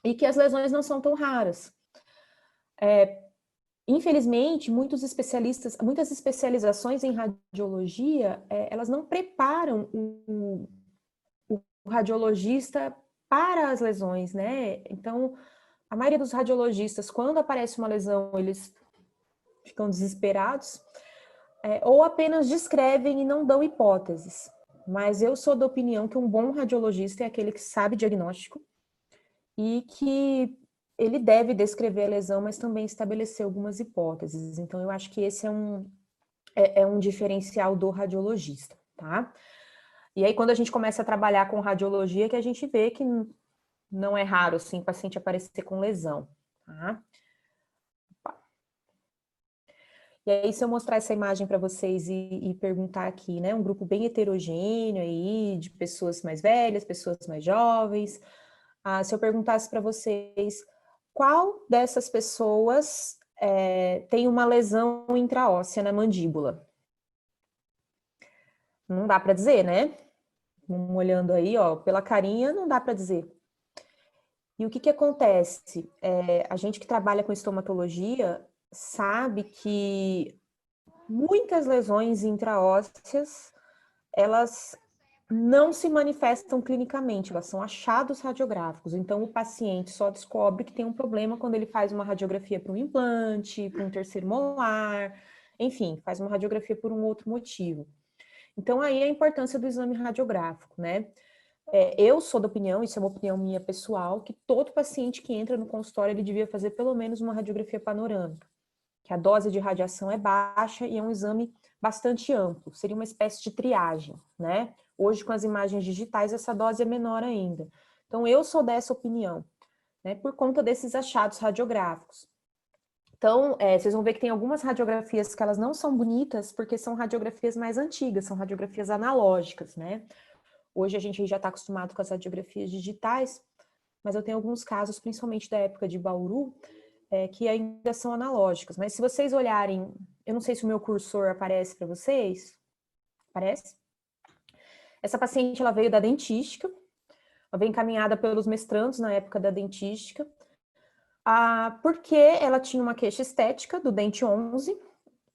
e que as lesões não são tão raras. Infelizmente, muitas especializações em radiologia, elas não preparam o radiologista para as lesões, né? Então, a maioria dos radiologistas, quando aparece uma lesão, eles ficam desesperados, ou apenas descrevem e não dão hipóteses. Mas eu sou da opinião que um bom radiologista é aquele que sabe diagnóstico e que ele deve descrever a lesão, mas também estabelecer algumas hipóteses. Então, eu acho que esse é um diferencial do radiologista, tá? E aí, quando a gente começa a trabalhar com radiologia, que a gente vê que não é raro, assim, o paciente aparecer com lesão, tá? E aí, se eu mostrar essa imagem para vocês e perguntar aqui, né, um grupo bem heterogêneo aí, de pessoas mais velhas, pessoas mais jovens, se eu perguntasse para vocês qual dessas pessoas tem uma lesão intraóssea na mandíbula? Não dá para dizer, né? Olhando aí, ó, pela carinha, não dá para dizer. E o que acontece? A gente que trabalha com estomatologia sabe que muitas lesões intraósseas, elas não se manifestam clinicamente, elas são achados radiográficos. Então, o paciente só descobre que tem um problema quando ele faz uma radiografia para um implante, para um terceiro molar, enfim, faz uma radiografia por um outro motivo. Então, aí a importância do exame radiográfico, né? Eu sou da opinião, isso é uma opinião minha pessoal, que todo paciente que entra no consultório, ele devia fazer pelo menos uma radiografia panorâmica, que a dose de radiação é baixa e é um exame bastante amplo, seria uma espécie de triagem, né? Hoje, com as imagens digitais, essa dose é menor ainda. Então, eu sou dessa opinião, né? Por conta desses achados radiográficos. Então, vocês vão ver que tem algumas radiografias que elas não são bonitas, porque são radiografias mais antigas, são radiografias analógicas, né? Hoje a gente já está acostumado com as radiografias digitais, mas eu tenho alguns casos, principalmente da época de Bauru, que ainda são analógicas. Mas se vocês olharem, eu não sei se o meu cursor aparece para vocês. Aparece? Essa paciente, ela veio da dentística, ela veio encaminhada pelos mestrandos na época da dentística, porque ela tinha uma queixa estética do dente 11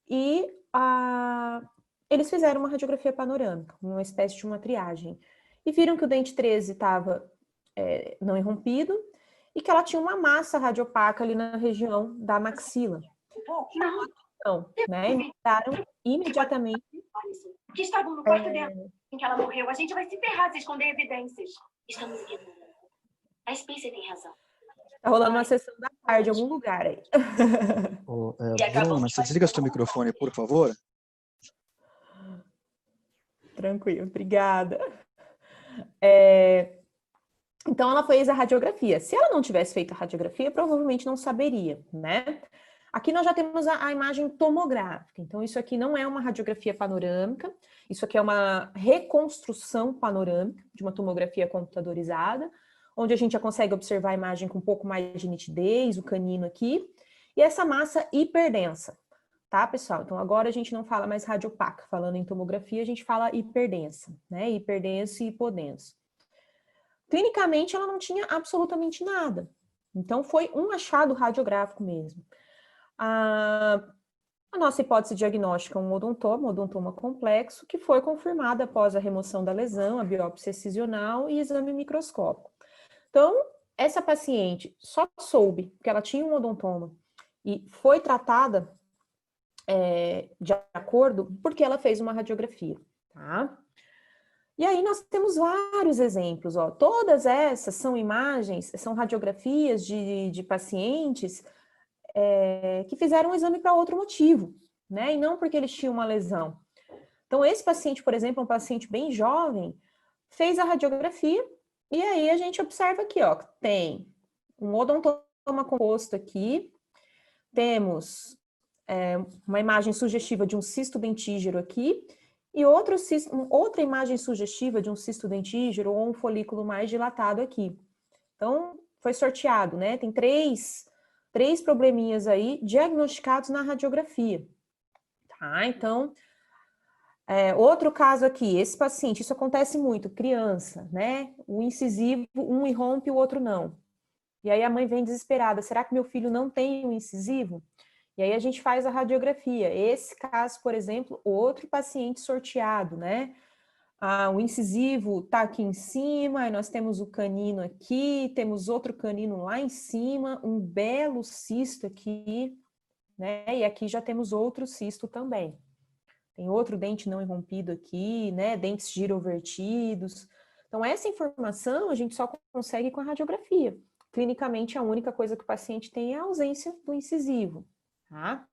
e eles fizeram uma radiografia panorâmica, uma espécie de uma triagem, e viram que o dente 13 estava não irrompido e que ela tinha uma massa radiopaca ali na região da maxila. Então, né, mandaram imediatamente. Que estavam no quarto dela em que ela morreu. A gente vai se ferrar se esconder evidências. Estamos ignorando. A Spencer tem razão. Tá rolando uma sessão da tarde em algum lugar aí. Bruna, você desliga seu microfone, por favor? Tranquilo, obrigada. Então, ela fez a radiografia. Se ela não tivesse feito a radiografia, provavelmente não saberia, né? Aqui nós já temos a imagem tomográfica. Então, isso aqui não é uma radiografia panorâmica, isso aqui é uma reconstrução panorâmica de uma tomografia computadorizada, onde a gente já consegue observar a imagem com um pouco mais de nitidez, o canino aqui, e essa massa hiperdensa, tá, pessoal? Então, agora a gente não fala mais radiopaca, falando em tomografia, a gente fala hiperdensa, né? Hiperdenso e hipodenso. Clinicamente, ela não tinha absolutamente nada. Então, foi um achado radiográfico mesmo. A nossa hipótese diagnóstica é um odontoma complexo, que foi confirmada após a remoção da lesão, a biópsia excisional e exame microscópico. Então, essa paciente só soube que ela tinha um odontoma e foi tratada de acordo porque ela fez uma radiografia, tá? E aí nós temos vários exemplos, ó. Todas essas são imagens, são radiografias de pacientes que fizeram um exame para outro motivo, né? E não porque eles tinham uma lesão. Então, esse paciente, por exemplo, é um paciente bem jovem, fez a radiografia, e aí a gente observa aqui, ó, tem um odontoma composto aqui, temos uma imagem sugestiva de um cisto dentígero aqui, e outra imagem sugestiva de um cisto dentígero ou um folículo mais dilatado aqui. Então, foi sorteado, né? Tem três probleminhas aí diagnosticados na radiografia. Tá? Então, outro caso aqui, esse paciente, isso acontece muito, criança, né? O incisivo, um irrompe, o outro não. E aí a mãe vem desesperada, será que meu filho não tem um incisivo? E aí a gente faz a radiografia. Esse caso, por exemplo, outro paciente sorteado, né? O incisivo está aqui em cima, aí nós temos o canino aqui, temos outro canino lá em cima, um belo cisto aqui, né? E aqui já temos outro cisto também. Tem outro dente não irrompido aqui, né? Dentes girovertidos. Então, essa informação a gente só consegue com a radiografia. Clinicamente, a única coisa que o paciente tem é a ausência do incisivo, tá?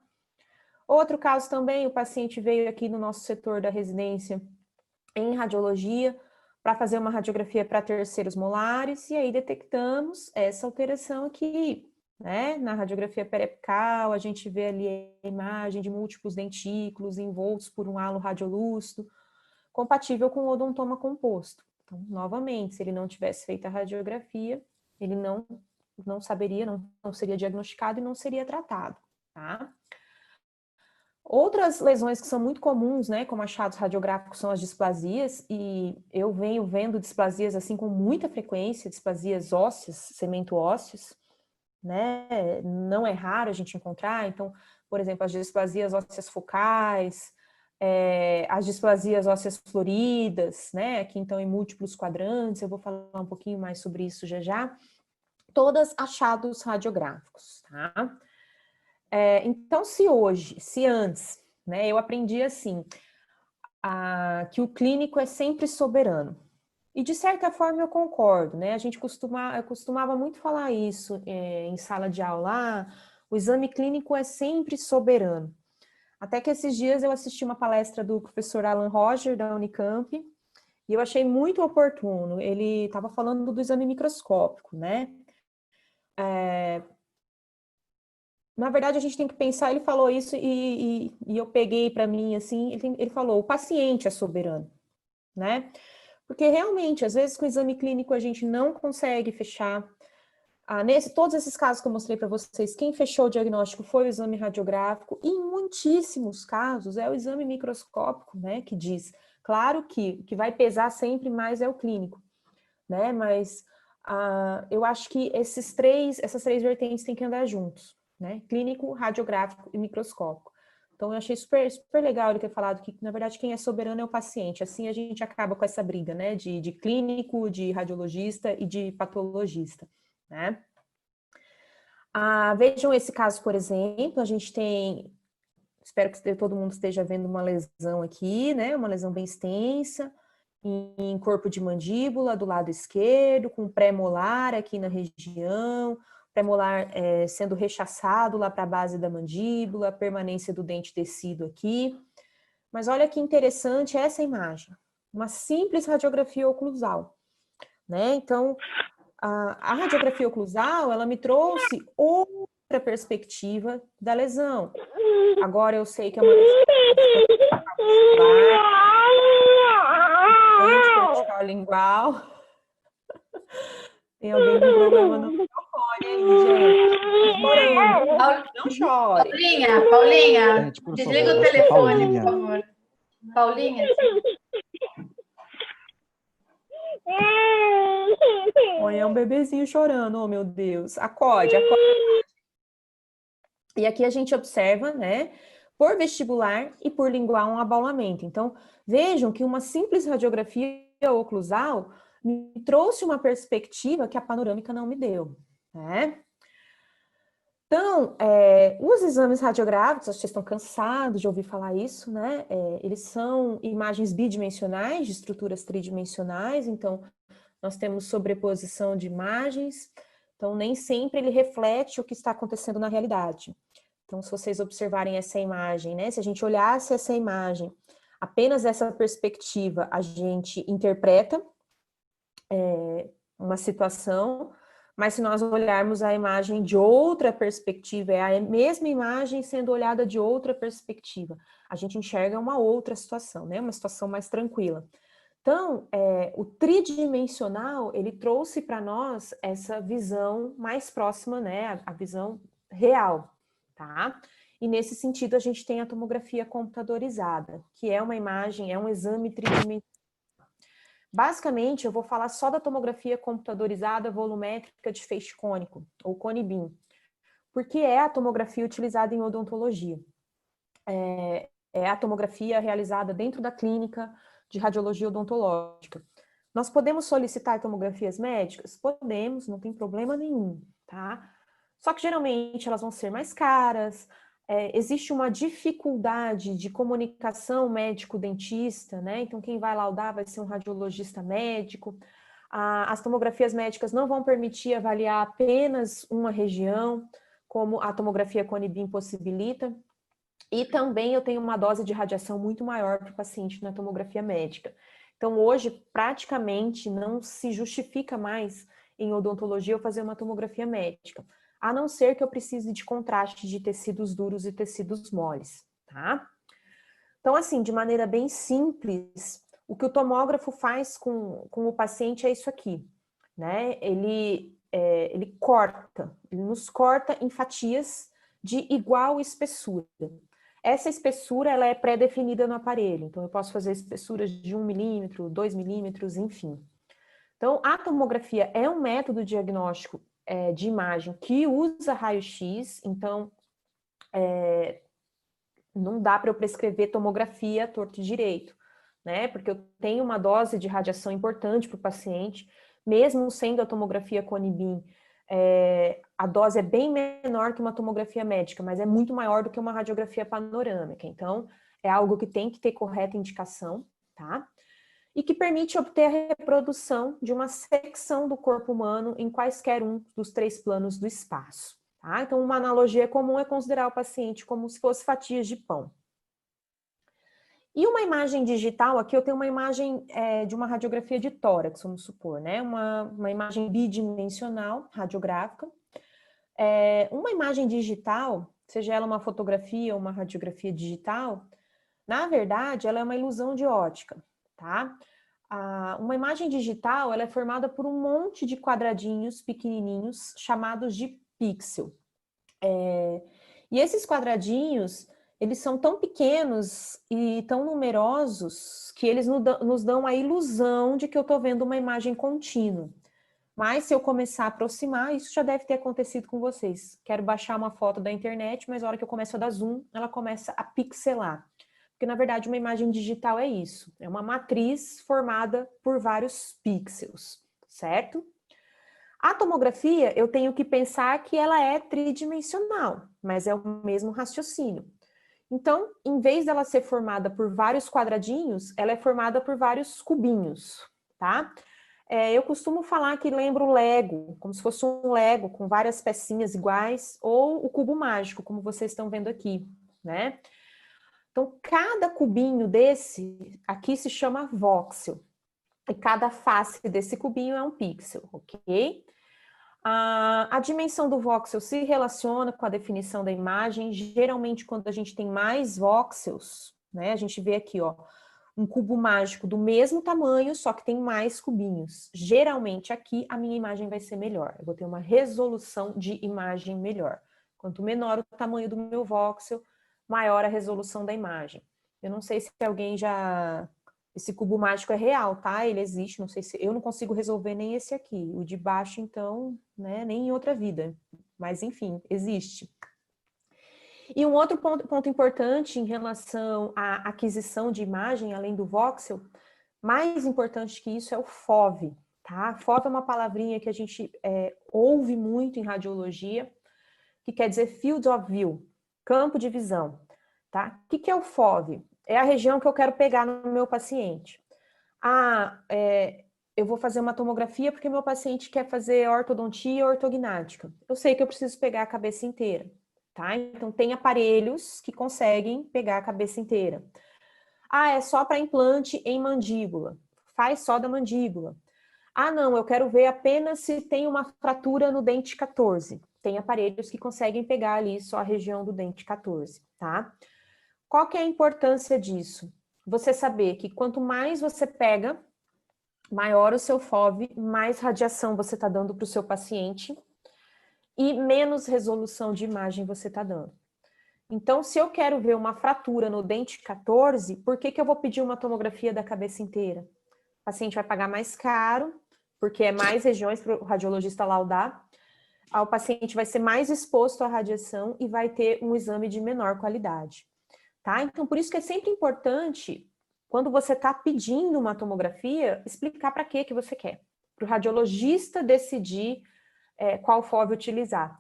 Outro caso também, o paciente veio aqui no nosso setor da residência em radiologia para fazer uma radiografia para terceiros molares, e aí detectamos essa alteração aqui, né? Na radiografia periapical, a gente vê ali a imagem de múltiplos dentículos envoltos por um halo radiolúcido, compatível com o odontoma composto. Então, novamente, se ele não tivesse feito a radiografia, ele não saberia, não seria diagnosticado e não seria tratado, tá? Outras lesões que são muito comuns, né, como achados radiográficos, são as displasias, e eu venho vendo displasias assim com muita frequência, displasias ósseas, cemento ósseos, né, não é raro a gente encontrar. Então, por exemplo, as displasias ósseas focais, as displasias ósseas floridas, né, aqui então em múltiplos quadrantes, eu vou falar um pouquinho mais sobre isso já já, todas achados radiográficos, tá? Então, se antes, né, eu aprendi assim, que o clínico é sempre soberano. E de certa forma eu concordo, né? Eu costumava muito falar isso em sala de aula, o exame clínico é sempre soberano. Até que esses dias eu assisti uma palestra do professor Alan Roger, da Unicamp, e eu achei muito oportuno. Ele estava falando do exame microscópico, né? Na verdade, a gente tem que pensar, ele falou isso e eu peguei para mim, assim, ele falou, o paciente é soberano, né? Porque realmente, às vezes com o exame clínico a gente não consegue fechar. Todos esses casos que eu mostrei para vocês, quem fechou o diagnóstico foi o exame radiográfico, e em muitíssimos casos é o exame microscópico, né, que diz. Claro que o que vai pesar sempre mais é o clínico, né? Mas eu acho que essas três vertentes têm que andar juntos, né? Clínico, radiográfico e microscópico. Então, eu achei super, super legal ele ter falado que, na verdade, quem é soberano é o paciente. Assim, a gente acaba com essa briga, né? De clínico, de radiologista e de patologista, né? Vejam esse caso, por exemplo, a gente tem... Espero que todo mundo esteja vendo uma lesão aqui, né? Uma lesão bem extensa, em corpo de mandíbula do lado esquerdo, com pré-molar aqui na região, pré-molar sendo rechaçado lá para a base da mandíbula, permanência do dente descido aqui. Mas olha que interessante essa imagem, uma simples radiografia oclusal, né? Então, a radiografia oclusal, ela me trouxe outra perspectiva da lesão. Agora eu sei que é uma lesão vertical lingual. Tem alguém com problema no microfone aí, gente. Chorando. Não chore. Paulinha, Gente, por desliga favor, o acho que é telefone, Paulinha. por favor. Paulinha. Olha, é um bebezinho chorando, oh meu Deus. Acorde. E aqui a gente observa, né, por vestibular e por lingual um abaulamento. Então, vejam que uma simples radiografia oclusal me trouxe uma perspectiva que a panorâmica não me deu, né? Então, os exames radiográficos, vocês estão cansados de ouvir falar isso, né? Eles são imagens bidimensionais de estruturas tridimensionais, então nós temos sobreposição de imagens, então nem sempre ele reflete o que está acontecendo na realidade. Então, se vocês observarem essa imagem, né? Se a gente olhasse essa imagem, apenas essa perspectiva, a gente interpreta uma situação, mas se nós olharmos a imagem de outra perspectiva, é a mesma imagem sendo olhada de outra perspectiva, a gente enxerga uma outra situação, né? Uma situação mais tranquila. Então, o tridimensional, ele trouxe para nós essa visão mais próxima, né? A visão real, tá? E nesse sentido, a gente tem a tomografia computadorizada, que é uma imagem, é um exame tridimensional. Basicamente, eu vou falar só da tomografia computadorizada volumétrica de feixe cônico, ou cone-beam, porque é a tomografia utilizada em odontologia. É a tomografia realizada dentro da clínica de radiologia odontológica. Nós podemos solicitar tomografias médicas? Podemos, não tem problema nenhum, tá? Só que geralmente elas vão ser mais caras, existe uma dificuldade de comunicação médico-dentista, né? Então quem vai laudar vai ser um radiologista médico. As tomografias médicas não vão permitir avaliar apenas uma região, como a tomografia cone-beam possibilita. E também eu tenho uma dose de radiação muito maior para o paciente na tomografia médica. Então, hoje, praticamente não se justifica mais em odontologia eu fazer uma tomografia médica, a não ser que eu precise de contraste de tecidos duros e tecidos moles, tá? Então, assim, de maneira bem simples, o que o tomógrafo faz com o paciente é isso aqui, né? Ele nos corta em fatias de igual espessura. Essa espessura, ela é pré-definida no aparelho, então eu posso fazer espessuras de 1 milímetro, 2 milímetros, enfim. Então, a tomografia é um método diagnóstico de imagem que usa raio-x, então não dá para eu prescrever tomografia torto e direito, né? Porque eu tenho uma dose de radiação importante para o paciente, mesmo sendo a tomografia cone-beam, a dose é bem menor que uma tomografia médica, mas é muito maior do que uma radiografia panorâmica. Então, é algo que tem que ter correta indicação, tá? E que permite obter a reprodução de uma secção do corpo humano em quaisquer um dos 3 planos do espaço. Tá? Então, uma analogia comum é considerar o paciente como se fosse fatias de pão. E uma imagem digital, aqui eu tenho uma imagem de uma radiografia de tórax, vamos supor, né? Uma imagem bidimensional, radiográfica. Uma imagem digital, seja ela uma fotografia ou uma radiografia digital, na verdade, ela é uma ilusão de ótica, tá? Uma imagem digital, ela é formada por um monte de quadradinhos pequenininhos, chamados de pixel. E esses quadradinhos, eles são tão pequenos e tão numerosos que eles nos dão a ilusão de que eu estou vendo uma imagem contínua. Mas se eu começar a aproximar, isso já deve ter acontecido com vocês. Quero baixar uma foto da internet, mas na hora que eu começo a dar zoom, ela começa a pixelar. Porque, na verdade, uma imagem digital é isso. É uma matriz formada por vários pixels, certo? A tomografia, eu tenho que pensar que ela é tridimensional, mas é o mesmo raciocínio. Então, em vez dela ser formada por vários quadradinhos, ela é formada por vários cubinhos, tá? Eu costumo falar que lembra o Lego, como se fosse um Lego com várias pecinhas iguais, ou o cubo mágico, como vocês estão vendo aqui, né? Então, cada cubinho desse aqui se chama voxel, e cada face desse cubinho é um pixel, ok? A dimensão do voxel se relaciona com a definição da imagem. Geralmente, quando a gente tem mais voxels, né, a gente vê aqui, ó, um cubo mágico do mesmo tamanho, só que tem mais cubinhos. Geralmente, aqui, a minha imagem vai ser melhor. Eu vou ter uma resolução de imagem melhor. Quanto menor o tamanho do meu voxel, maior a resolução da imagem. Eu não sei se alguém já... Esse cubo mágico é real, tá? Ele existe, não sei se... Eu não consigo resolver nem esse aqui. O de baixo, então, né? Nem em outra vida. Mas, enfim, existe. E um outro ponto importante em relação à aquisição de imagem, além do voxel, mais importante que isso é o FOV, tá? FOV é uma palavrinha que a gente ouve muito em radiologia, que quer dizer Field of View, campo de visão, tá? O que é o FOV? É a região que eu quero pegar no meu paciente. Eu vou fazer uma tomografia porque meu paciente quer fazer ortodontia ortognática. Eu sei que eu preciso pegar a cabeça inteira, tá? Então, tem aparelhos que conseguem pegar a cabeça inteira. É só para implante em mandíbula. Faz só da mandíbula. Não, eu quero ver apenas se tem uma fratura no dente 14. Tem aparelhos que conseguem pegar ali só a região do dente 14, tá? Qual que é a importância disso? Você saber que quanto mais você pega, maior o seu FOV, mais radiação você está dando para o seu paciente e menos resolução de imagem você está dando. Então, se eu quero ver uma fratura no dente 14, por que eu vou pedir uma tomografia da cabeça inteira? paciente vai pagar mais caro, porque é mais regiões para o radiologista laudar. O paciente vai ser mais exposto à radiação e vai ter um exame de menor qualidade, tá? Então, por isso que é sempre importante, quando você está pedindo uma tomografia, explicar para que você quer, para o radiologista decidir qual FOV utilizar.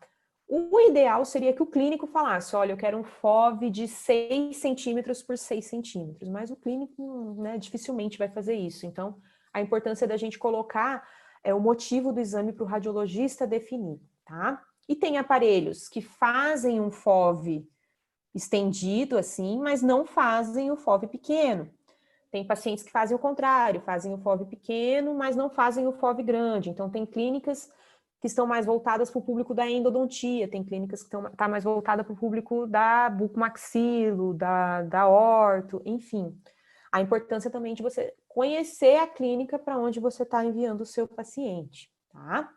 O ideal seria que o clínico falasse, olha, eu quero um FOV de 6 centímetros por 6 centímetros, mas o clínico, né, dificilmente vai fazer isso. Então, a importância da gente colocar o motivo do exame para o radiologista definir, tá? E tem aparelhos que fazem um FOV estendido, assim, mas não fazem o FOV pequeno. Tem pacientes que fazem o contrário, fazem o FOV pequeno, mas não fazem o FOV grande. Então, tem clínicas que estão mais voltadas para o público da endodontia, tem clínicas que estão mais voltadas para o público da bucomaxilo, da orto, enfim. A importância também de você conhecer a clínica para onde você está enviando o seu paciente, tá?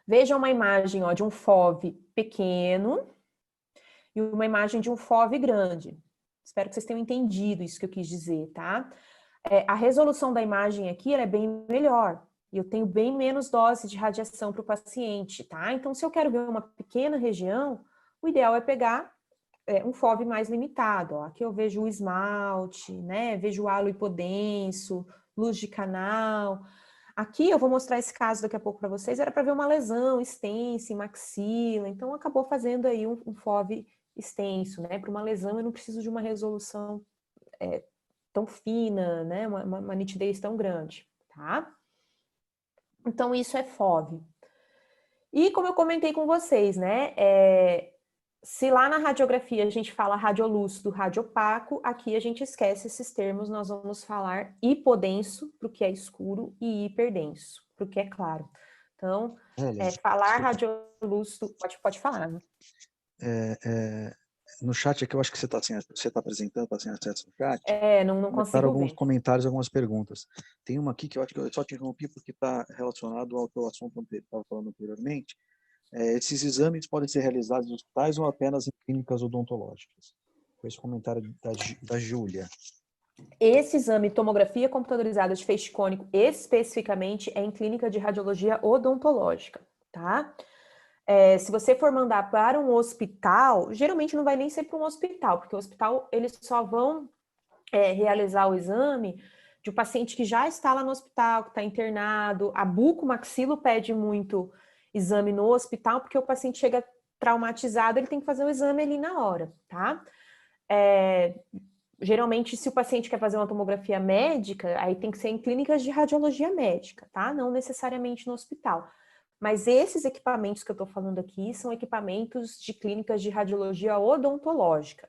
Veja uma imagem, ó, de um FOV pequeno e uma imagem de um FOV grande. Espero que vocês tenham entendido isso que eu quis dizer, tá? A resolução da imagem aqui, ela é bem melhor. E eu tenho bem menos dose de radiação para o paciente, tá? Então, se eu quero ver uma pequena região, o ideal é pegar um FOV mais limitado. Ó. Aqui eu vejo o esmalte, né? Vejo o halo hipodenso, luz de canal. Aqui eu vou mostrar esse caso daqui a pouco para vocês. Era para ver uma lesão extensa em maxila. Então, acabou fazendo aí um FOV extenso, né? Para uma lesão eu não preciso de uma resolução tão fina, né? Uma nitidez tão grande, tá? Então, isso é FOV. E como eu comentei com vocês, né? Se lá na radiografia a gente fala radiolúcido, radiopaco, aqui a gente esquece esses termos, nós vamos falar hipodenso, para o que é escuro, e hiperdenso, para o que é claro. Então, falar radiolúcido, pode falar, né? No chat aqui, eu acho que você está apresentando, está sem acesso no chat. Não consigo alguns ver. comentários, algumas perguntas. Tem uma aqui que eu acho que eu só te interrompi porque está relacionado ao teu assunto que estava falando anteriormente. Esses exames podem ser realizados em hospitais ou apenas em clínicas odontológicas? Foi esse comentário da Júlia. Esse exame, tomografia computadorizada de feixe cônico, especificamente, é em clínica de radiologia odontológica, tá? Se você for mandar para um hospital, geralmente não vai nem ser para um hospital, porque o hospital, eles só vão realizar o exame de um paciente que já está lá no hospital, que está internado. A bucomaxilo pede muito exame no hospital, porque o paciente chega traumatizado, ele tem que fazer o exame ali na hora, tá? Geralmente, se o paciente quer fazer uma tomografia médica, aí tem que ser em clínicas de radiologia médica, tá? Não necessariamente no hospital. Mas esses equipamentos que eu estou falando aqui são equipamentos de clínicas de radiologia odontológica,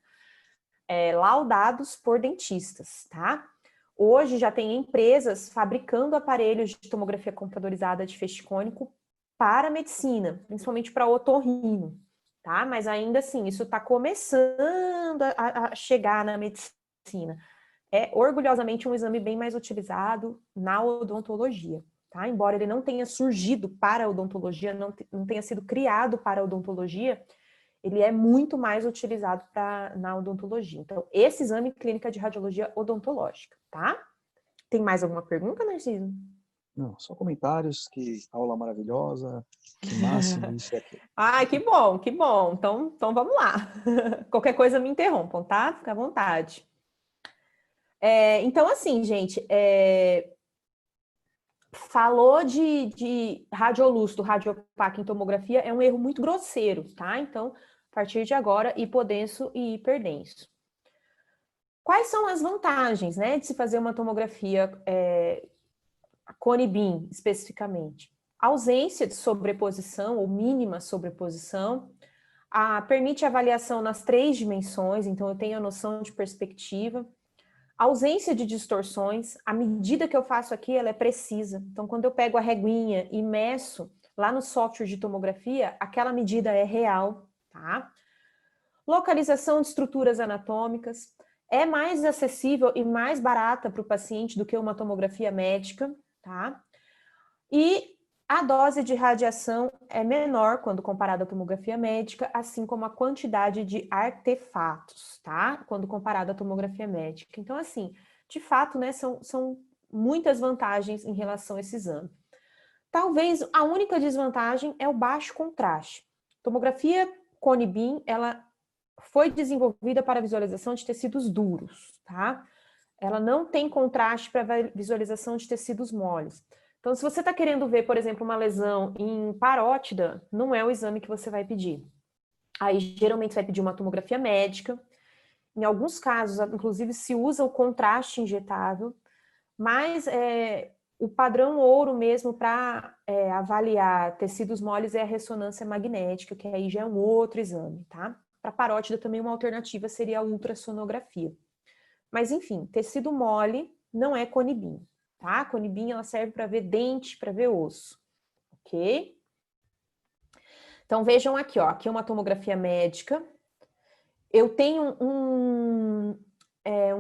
laudados por dentistas, tá? Hoje já tem empresas fabricando aparelhos de tomografia computadorizada de feixe cônico para a medicina, principalmente para otorrino, tá? Mas ainda assim, isso está começando a chegar na medicina. É orgulhosamente um exame bem mais utilizado na odontologia, tá? Embora ele não tenha surgido para a odontologia, não tenha sido criado para a odontologia, ele é muito mais utilizado na odontologia. Então, esse exame clínica de radiologia odontológica, tá? Tem mais alguma pergunta, Narciso? Não, só comentários, que aula maravilhosa, que máximo, isso e aquilo. Ai, que bom, que bom. Então vamos lá. Qualquer coisa me interrompam, tá? Fica à vontade. Então, assim, gente, falou de radiolúcido, radiopaco em tomografia, é um erro muito grosseiro, tá? Então, a partir de agora, hipodenso e hiperdenso. Quais são as vantagens, né, de se fazer uma tomografia cone-beam, especificamente? A ausência de sobreposição, ou mínima sobreposição, permite avaliação nas 3 dimensões, então eu tenho a noção de perspectiva. A ausência de distorções, a medida que eu faço aqui, ela é precisa. Então, quando eu pego a reguinha e meço lá no software de tomografia, aquela medida é real, tá? Localização de estruturas anatômicas, é mais acessível e mais barata para o paciente do que uma tomografia médica, tá? E a dose de radiação é menor quando comparada à tomografia médica, assim como a quantidade de artefatos, tá? Quando comparada à tomografia médica. Então, assim, de fato, né, são muitas vantagens em relação a esse exame. Talvez a única desvantagem é o baixo contraste. Tomografia Cone-Beam, ela foi desenvolvida para visualização de tecidos duros, tá? Ela não tem contraste para visualização de tecidos moles. Então, se você está querendo ver, por exemplo, uma lesão em parótida, não é o exame que você vai pedir. Aí, geralmente, você vai pedir uma tomografia médica. Em alguns casos, inclusive, se usa o contraste injetável, mas o padrão ouro mesmo para avaliar tecidos moles é a ressonância magnética, que aí já é um outro exame, tá? Para parótida também uma alternativa seria a ultrassonografia. Mas enfim, tecido mole não é Cone-Beam, tá? Cone-Beam ela serve para ver dente, para ver osso, ok? Então vejam aqui, ó, aqui é uma tomografia médica. Eu tenho um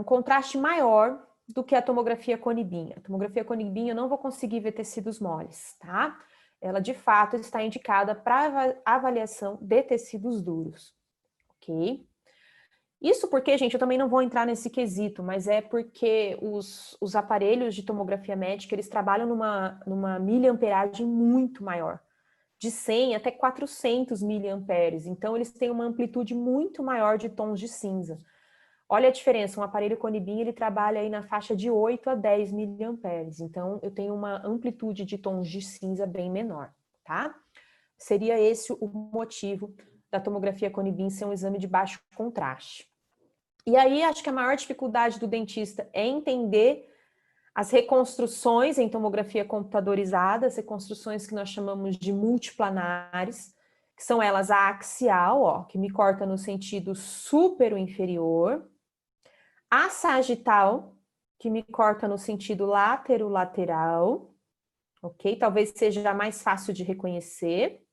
contraste maior do que a tomografia Cone-Beam. A tomografia Cone-Beam eu não vou conseguir ver tecidos moles, tá? Ela de fato está indicada para avaliação de tecidos duros, ok? Isso porque, gente, eu também não vou entrar nesse quesito, mas é porque os aparelhos de tomografia médica, eles trabalham numa miliamperagem muito maior, de 100 até 400 miliamperes, então eles têm uma amplitude muito maior de tons de cinza. Olha a diferença, um aparelho Cone-Beam, ele trabalha aí na faixa de 8 a 10 miliamperes, então eu tenho uma amplitude de tons de cinza bem menor, tá? Seria esse o motivo da tomografia Cone-Beam ser um exame de baixo contraste. E aí, acho que a maior dificuldade do dentista é entender as reconstruções em tomografia computadorizada, as reconstruções que nós chamamos de multiplanares, que são elas a axial, ó, que me corta no sentido supero-inferior, a sagital, que me corta no sentido látero-lateral, ok? Talvez seja mais fácil de reconhecer.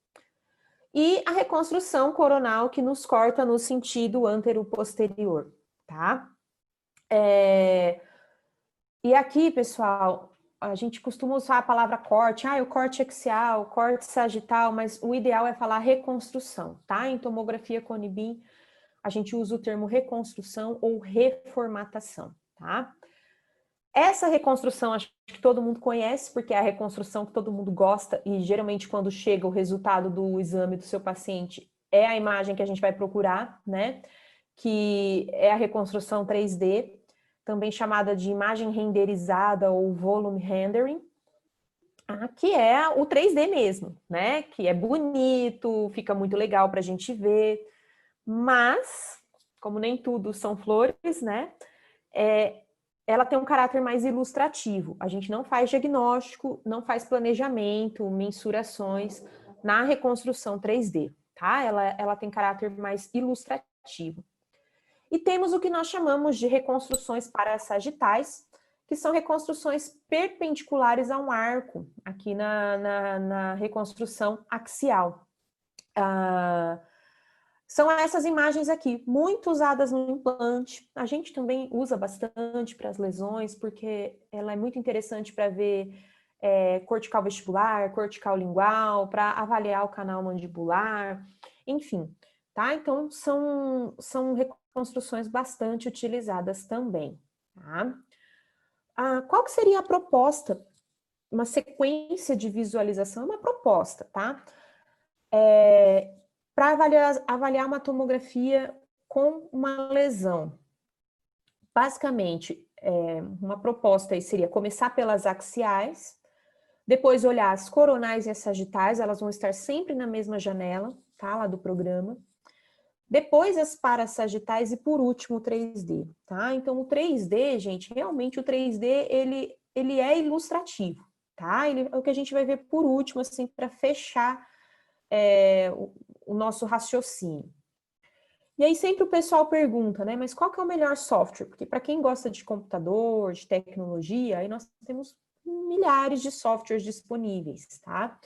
E a reconstrução coronal, que nos corta no sentido antero-posterior, tá? E aqui, pessoal, a gente costuma usar a palavra corte, o corte axial, o corte sagital, mas o ideal é falar reconstrução, tá? Em tomografia Cone-Beam, a gente usa o termo reconstrução ou reformatação, tá? Essa reconstrução acho que todo mundo conhece, porque é a reconstrução que todo mundo gosta e geralmente quando chega o resultado do exame do seu paciente é a imagem que a gente vai procurar, né? Que é a reconstrução 3D, também chamada de imagem renderizada ou volume rendering, que é o 3D mesmo, né? Que é bonito, fica muito legal para a gente ver, mas, como nem tudo são flores, né? Ela tem um caráter mais ilustrativo. A gente não faz diagnóstico, não faz planejamento, mensurações na reconstrução 3D, tá? Ela tem caráter mais ilustrativo. E temos o que nós chamamos de reconstruções parasagitais, que são reconstruções perpendiculares a um arco, aqui na reconstrução axial. São essas imagens aqui, muito usadas no implante. A gente também usa bastante para as lesões, porque ela é muito interessante para ver cortical vestibular, cortical lingual, para avaliar o canal mandibular, enfim, tá? Então, são reconstruções bastante utilizadas também, tá? Qual que seria a proposta? Uma sequência de visualização é uma proposta, tá? Para avaliar uma tomografia com uma lesão. Basicamente, uma proposta aí seria começar pelas axiais, depois olhar as coronais e as sagitais, elas vão estar sempre na mesma janela, tá, lá do programa. Depois as parasagitais e por último o 3D, tá? Então o 3D, gente, realmente o 3D, ele é ilustrativo, tá? É o que a gente vai ver por último, assim, para fechar o nosso raciocínio. E aí sempre o pessoal pergunta, né, mas qual que é o melhor software? Porque para quem gosta de computador, de tecnologia, aí nós temos milhares de softwares disponíveis, tá?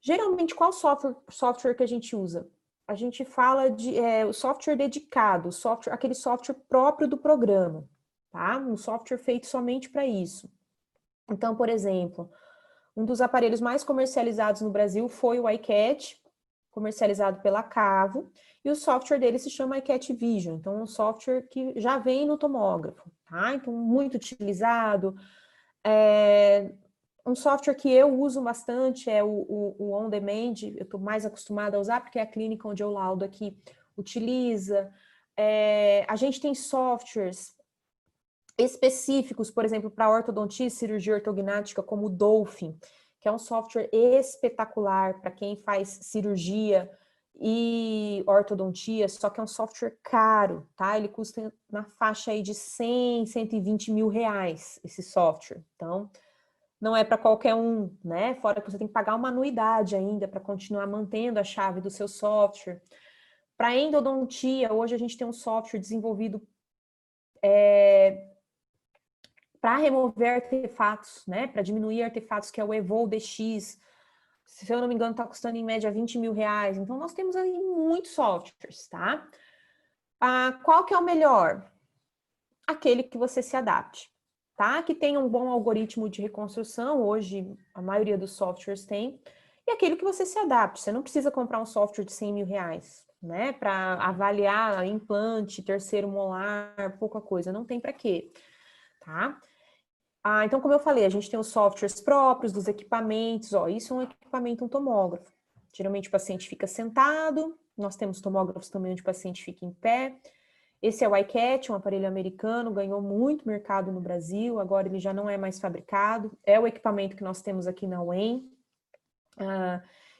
Geralmente, qual software que a gente usa? A gente fala de o software dedicado, aquele software próprio do programa, tá? Um software feito somente para isso. Então, por exemplo, um dos aparelhos mais comercializados no Brasil foi o iCat, comercializado pela Cavo, e o software dele se chama iCat Vision, então é um software que já vem no tomógrafo, tá? Então, muito utilizado, Um software que eu uso bastante é o On Demand, eu estou mais acostumada a usar, porque é a clínica onde eu laudo aqui utiliza. A gente tem softwares específicos, por exemplo, para ortodontia e cirurgia ortognática, como o Dolphin, que é um software espetacular para quem faz cirurgia e ortodontia, só que é um software caro, tá? Ele custa na faixa aí de 100, 120 mil reais, esse software. Então, não é para qualquer um, né? Fora que você tem que pagar uma anuidade ainda para continuar mantendo a chave do seu software. Para endodontia, hoje a gente tem um software desenvolvido para remover artefatos, né? Para diminuir artefatos, que é o Evolve DX. Se eu não me engano, está custando em média 20 mil reais. Então, nós temos aí muitos softwares, tá? Qual que é o melhor? Aquele que você se adapte, tá? Que tenha um bom algoritmo de reconstrução, hoje a maioria dos softwares tem, e aquele que você se adapte. Você não precisa comprar um software de 100 mil reais, né? Para avaliar implante, terceiro molar, pouca coisa, não tem para quê, tá? Então, como eu falei, a gente tem os softwares próprios dos equipamentos, ó, isso é um equipamento, um tomógrafo. Geralmente o paciente fica sentado, nós temos tomógrafos também onde o paciente fica em pé. Esse é o iCat, um aparelho americano, ganhou muito mercado no Brasil, agora ele já não é mais fabricado, é o equipamento que nós temos aqui na UEM.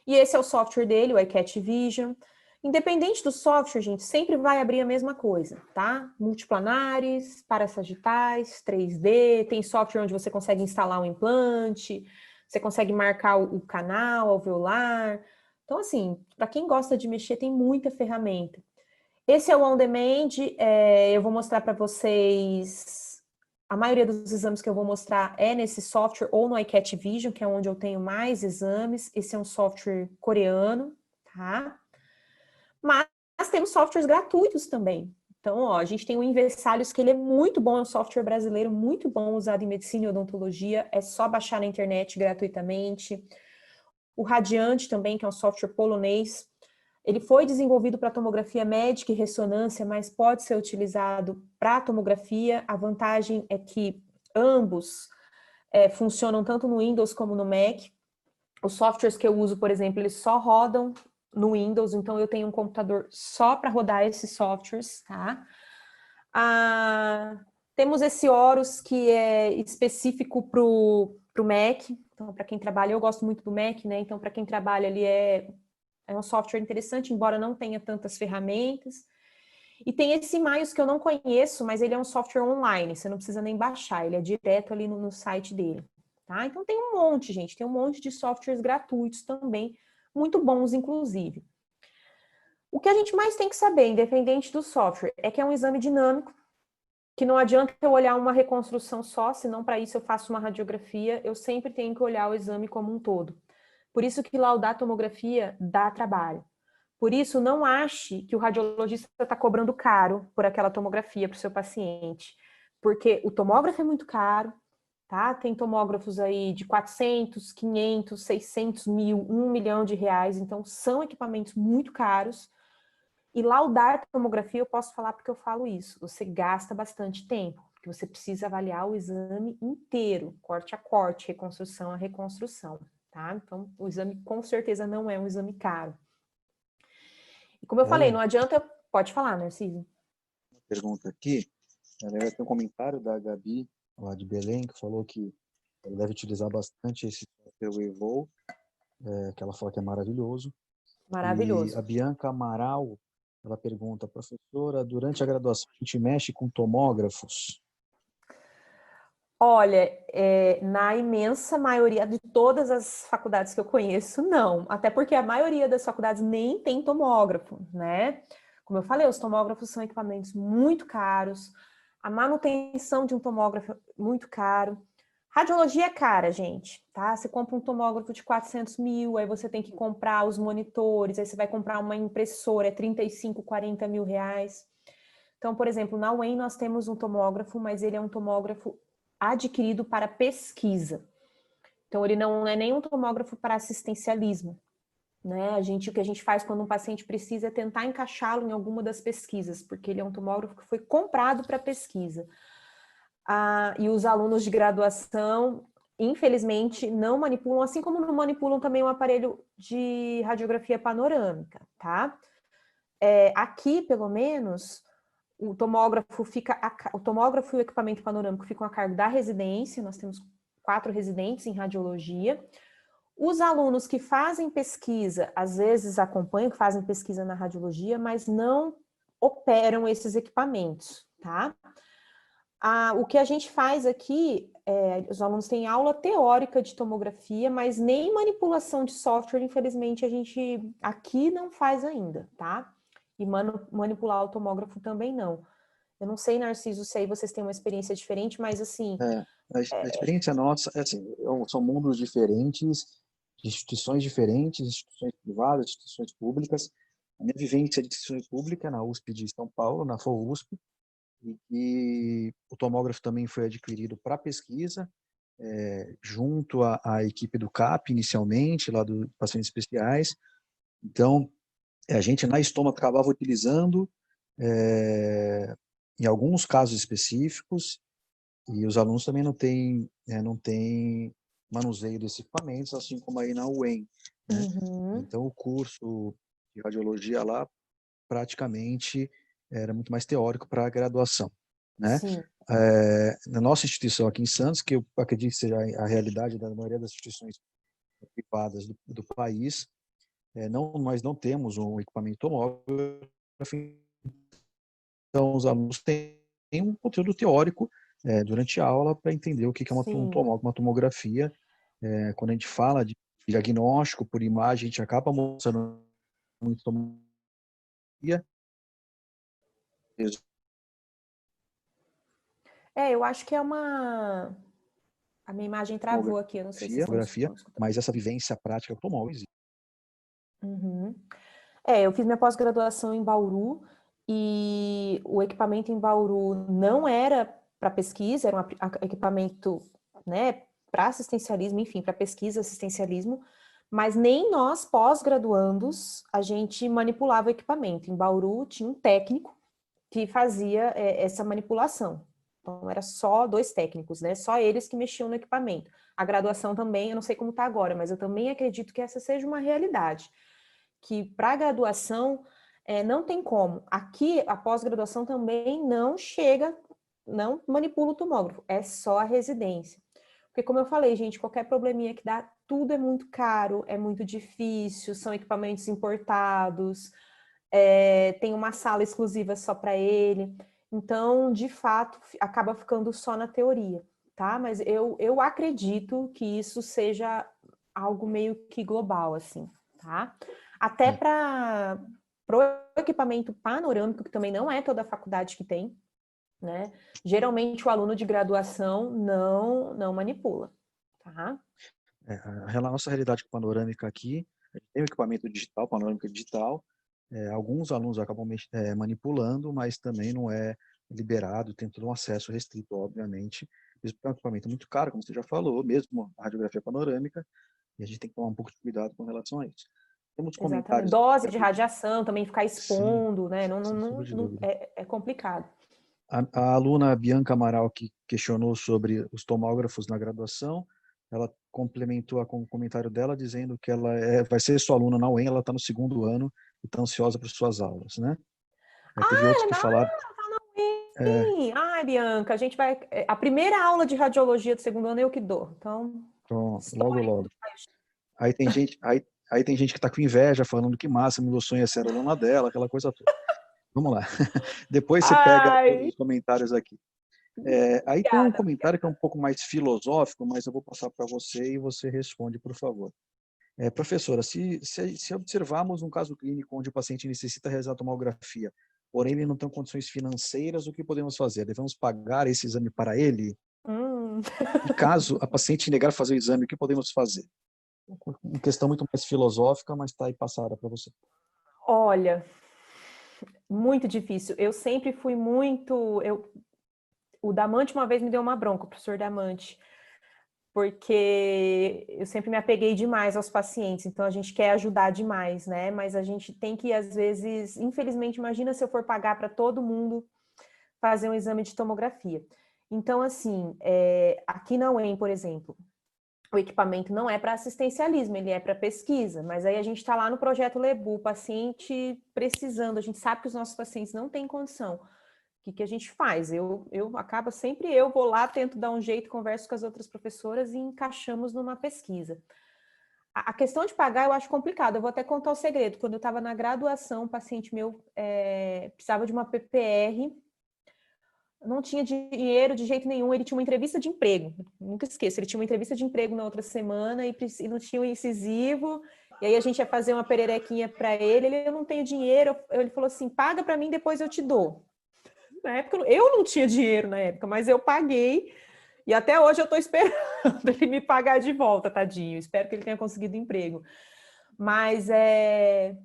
E esse é o software dele, o iCat Vision. Independente do software, gente, sempre vai abrir a mesma coisa, tá? Multiplanares, parasagitais, 3D, tem software onde você consegue instalar um implante, você consegue marcar o canal alveolar. Então, assim, para quem gosta de mexer, tem muita ferramenta. Esse é o On Demand, eu vou mostrar para vocês, a maioria dos exames que eu vou mostrar é nesse software ou no iCat Vision, que é onde eu tenho mais exames. Esse é um software coreano, tá? Mas temos softwares gratuitos também. Então, ó, a gente tem o Inversálios, que ele é muito bom, é um software brasileiro muito bom, usado em medicina e odontologia, é só baixar na internet gratuitamente. O Radiante também, que é um software polonês, ele foi desenvolvido para tomografia médica e ressonância, mas pode ser utilizado para tomografia. A vantagem é que ambos funcionam tanto no Windows como no Mac. Os softwares que eu uso, por exemplo, eles só rodam no Windows, então eu tenho um computador só para rodar esses softwares, tá? Temos esse Horus, que é específico para o Mac, então para quem trabalha, eu gosto muito do Mac, né? Então para quem trabalha ali é um software interessante, embora não tenha tantas ferramentas. E tem esse Maius que eu não conheço, mas ele é um software online, você não precisa nem baixar, ele é direto ali no site dele, tá? Então tem um monte, gente, tem um monte de softwares gratuitos também, muito bons, inclusive. O que a gente mais tem que saber, independente do software, é que é um exame dinâmico, que não adianta eu olhar uma reconstrução só, senão para isso eu faço uma radiografia, eu sempre tenho que olhar o exame como um todo. Por isso que laudar tomografia dá trabalho. Por isso, não ache que o radiologista está cobrando caro por aquela tomografia para o seu paciente. Porque o tomógrafo é muito caro, tá? Tem tomógrafos aí de 400, 500, 600 mil, 1 milhão de reais. Então, são equipamentos muito caros. E laudar tomografia, eu posso falar porque eu falo isso. Você gasta bastante tempo, porque você precisa avaliar o exame inteiro, corte a corte, reconstrução a reconstrução. Tá? Então, o exame com certeza não é um exame caro. E como eu falei, não adianta... Pode falar, Narciso. Uma pergunta aqui, tem um comentário da Gabi, lá de Belém, que falou que ela deve utilizar bastante esse software Evolve, que ela fala que é maravilhoso. Maravilhoso. E a Bianca Amaral, ela pergunta, professora, durante a graduação a gente mexe com tomógrafos? Olha, na imensa maioria de todas as faculdades que eu conheço, não. Até porque a maioria das faculdades nem tem tomógrafo, né? Como eu falei, os tomógrafos são equipamentos muito caros, a manutenção de um tomógrafo é muito caro. Radiologia é cara, gente, tá? Você compra um tomógrafo de 400 mil, aí você tem que comprar os monitores, aí você vai comprar uma impressora, é 35, 40 mil reais. Então, por exemplo, na UEM nós temos um tomógrafo, mas ele é um tomógrafo adquirido para pesquisa. Então, ele não é nem um tomógrafo para assistencialismo, né? O que a gente faz quando um paciente precisa é tentar encaixá-lo em alguma das pesquisas, porque ele é um tomógrafo que foi comprado para pesquisa. E os alunos de graduação, infelizmente, não manipulam, assim como não manipulam também o aparelho de radiografia panorâmica, tá? Aqui, pelo menos, o tomógrafo e o equipamento panorâmico ficam a cargo da residência, nós temos 4 residentes em radiologia. Os alunos que fazem pesquisa, às vezes acompanham, que fazem pesquisa na radiologia, mas não operam esses equipamentos, tá? O que a gente faz aqui, os alunos têm aula teórica de tomografia, mas nem manipulação de software, infelizmente, a gente aqui não faz ainda, tá? E manipular o tomógrafo também não. Eu não sei, Narciso, se aí vocês têm uma experiência diferente, mas assim... A experiência nossa, assim, são mundos diferentes, instituições diferentes, instituições privadas, instituições públicas. A minha vivência de instituição pública na USP de São Paulo, na FOUSP, e o tomógrafo também foi adquirido para pesquisa, junto à equipe do CAP, inicialmente, lá do pacientes especiais. Então, a gente na estômago acabava utilizando em alguns casos específicos, e os alunos também não têm manuseio desses equipamentos, assim como aí na UEM, né? Uhum. Então, o curso de radiologia lá praticamente era muito mais teórico para a graduação, né? Sim. Na nossa instituição aqui em Santos, que eu acredito que seja a realidade da maioria das instituições privadas do país, nós não temos um equipamento tomógrafo, então os alunos têm um conteúdo teórico durante a aula para entender o que é uma tomografia. Quando a gente fala de diagnóstico por imagem, a gente acaba mostrando muito tomografia. Eu acho que é uma... A minha imagem travou aqui, eu não sei se vocês estão escutando. Mas essa vivência prática do tomógrafo existe. Uhum. Eu fiz minha pós-graduação em Bauru e o equipamento em Bauru não era para pesquisa, era um equipamento, né, para assistencialismo, enfim, para pesquisa, assistencialismo, mas nem nós, pós-graduandos, a gente manipulava o equipamento. Em Bauru tinha um técnico que fazia essa manipulação. Então, era só 2 técnicos, né? Só eles que mexiam no equipamento. A graduação também, eu não sei como está agora, mas eu também acredito que essa seja uma realidade. Que para a graduação não tem como. Aqui, a pós-graduação também não manipula o tomógrafo, é só a residência. Porque, como eu falei, gente, qualquer probleminha que dá, tudo é muito caro, é muito difícil, são equipamentos importados, tem uma sala exclusiva só para ele. Então, de fato, acaba ficando só na teoria, tá? Mas eu acredito que isso seja algo meio que global, assim, tá? Até para o equipamento panorâmico, que também não é toda a faculdade que tem, né? Geralmente o aluno de graduação não manipula, tá? A nossa realidade panorâmica aqui, a gente tem o equipamento digital, panorâmica digital, alguns alunos acabam manipulando, mas também não é liberado, tem todo um acesso restrito, obviamente. Isso é um equipamento muito caro, como você já falou, mesmo a radiografia panorâmica, e a gente tem que tomar um pouco de cuidado com relação a isso. Temos comentários... Dose de radiação, também ficar expondo, sim, né? É complicado. A aluna Bianca Amaral, que questionou sobre os tomógrafos na graduação, ela complementou com o comentário dela dizendo que ela vai ser sua aluna na UEM, ela está no 2º ano e está ansiosa por suas aulas, né? Teve outros que falaram... Sim. Ai, Bianca, a gente vai... A primeira aula de radiologia do 2º ano eu que dou, então... Pronto, logo. Aí tem gente que está com inveja, falando que massa, meu sonho é ser aluna dela, aquela coisa toda. Vamos lá. Depois você pega todos os comentários aqui. Aí tem um comentário que é um pouco mais filosófico, mas eu vou passar para você e você responde, por favor. Professora, se observarmos um caso clínico onde o paciente necessita realizar tomografia, porém ele não tem condições financeiras, o que podemos fazer? Devemos pagar esse exame para ele? E caso a paciente negar fazer o exame, o que podemos fazer? Uma questão muito mais filosófica, mas está aí passada para você. Olha, muito difícil. Eu sempre fui muito... O Damante uma vez me deu uma bronca, o professor Damante, porque eu sempre me apeguei demais aos pacientes, então a gente quer ajudar demais, né? Mas a gente tem que, às vezes, infelizmente, imagina se eu for pagar para todo mundo fazer um exame de tomografia. Então, assim, aqui na UEM, por exemplo, o equipamento não é para assistencialismo, ele é para pesquisa, mas aí a gente está lá no projeto Lebu, o paciente precisando, a gente sabe que os nossos pacientes não têm condição. O que a gente faz? Acaba sempre, eu vou lá, tento dar um jeito, converso com as outras professoras e encaixamos numa pesquisa. A questão de pagar eu acho complicado, eu vou até contar o segredo. Quando eu estava na graduação, um paciente meu precisava de uma PPR, não tinha dinheiro de jeito nenhum, ele tinha uma entrevista de emprego, nunca esqueço, ele tinha uma entrevista de emprego na outra semana e não tinha um incisivo, e aí a gente ia fazer uma pererequinha para ele, eu não tenho dinheiro, ele falou assim, paga para mim, depois eu te dou. Na época, eu não tinha dinheiro na época, mas eu paguei, e até hoje eu estou esperando ele me pagar de volta, tadinho, espero que ele tenha conseguido emprego. Mas é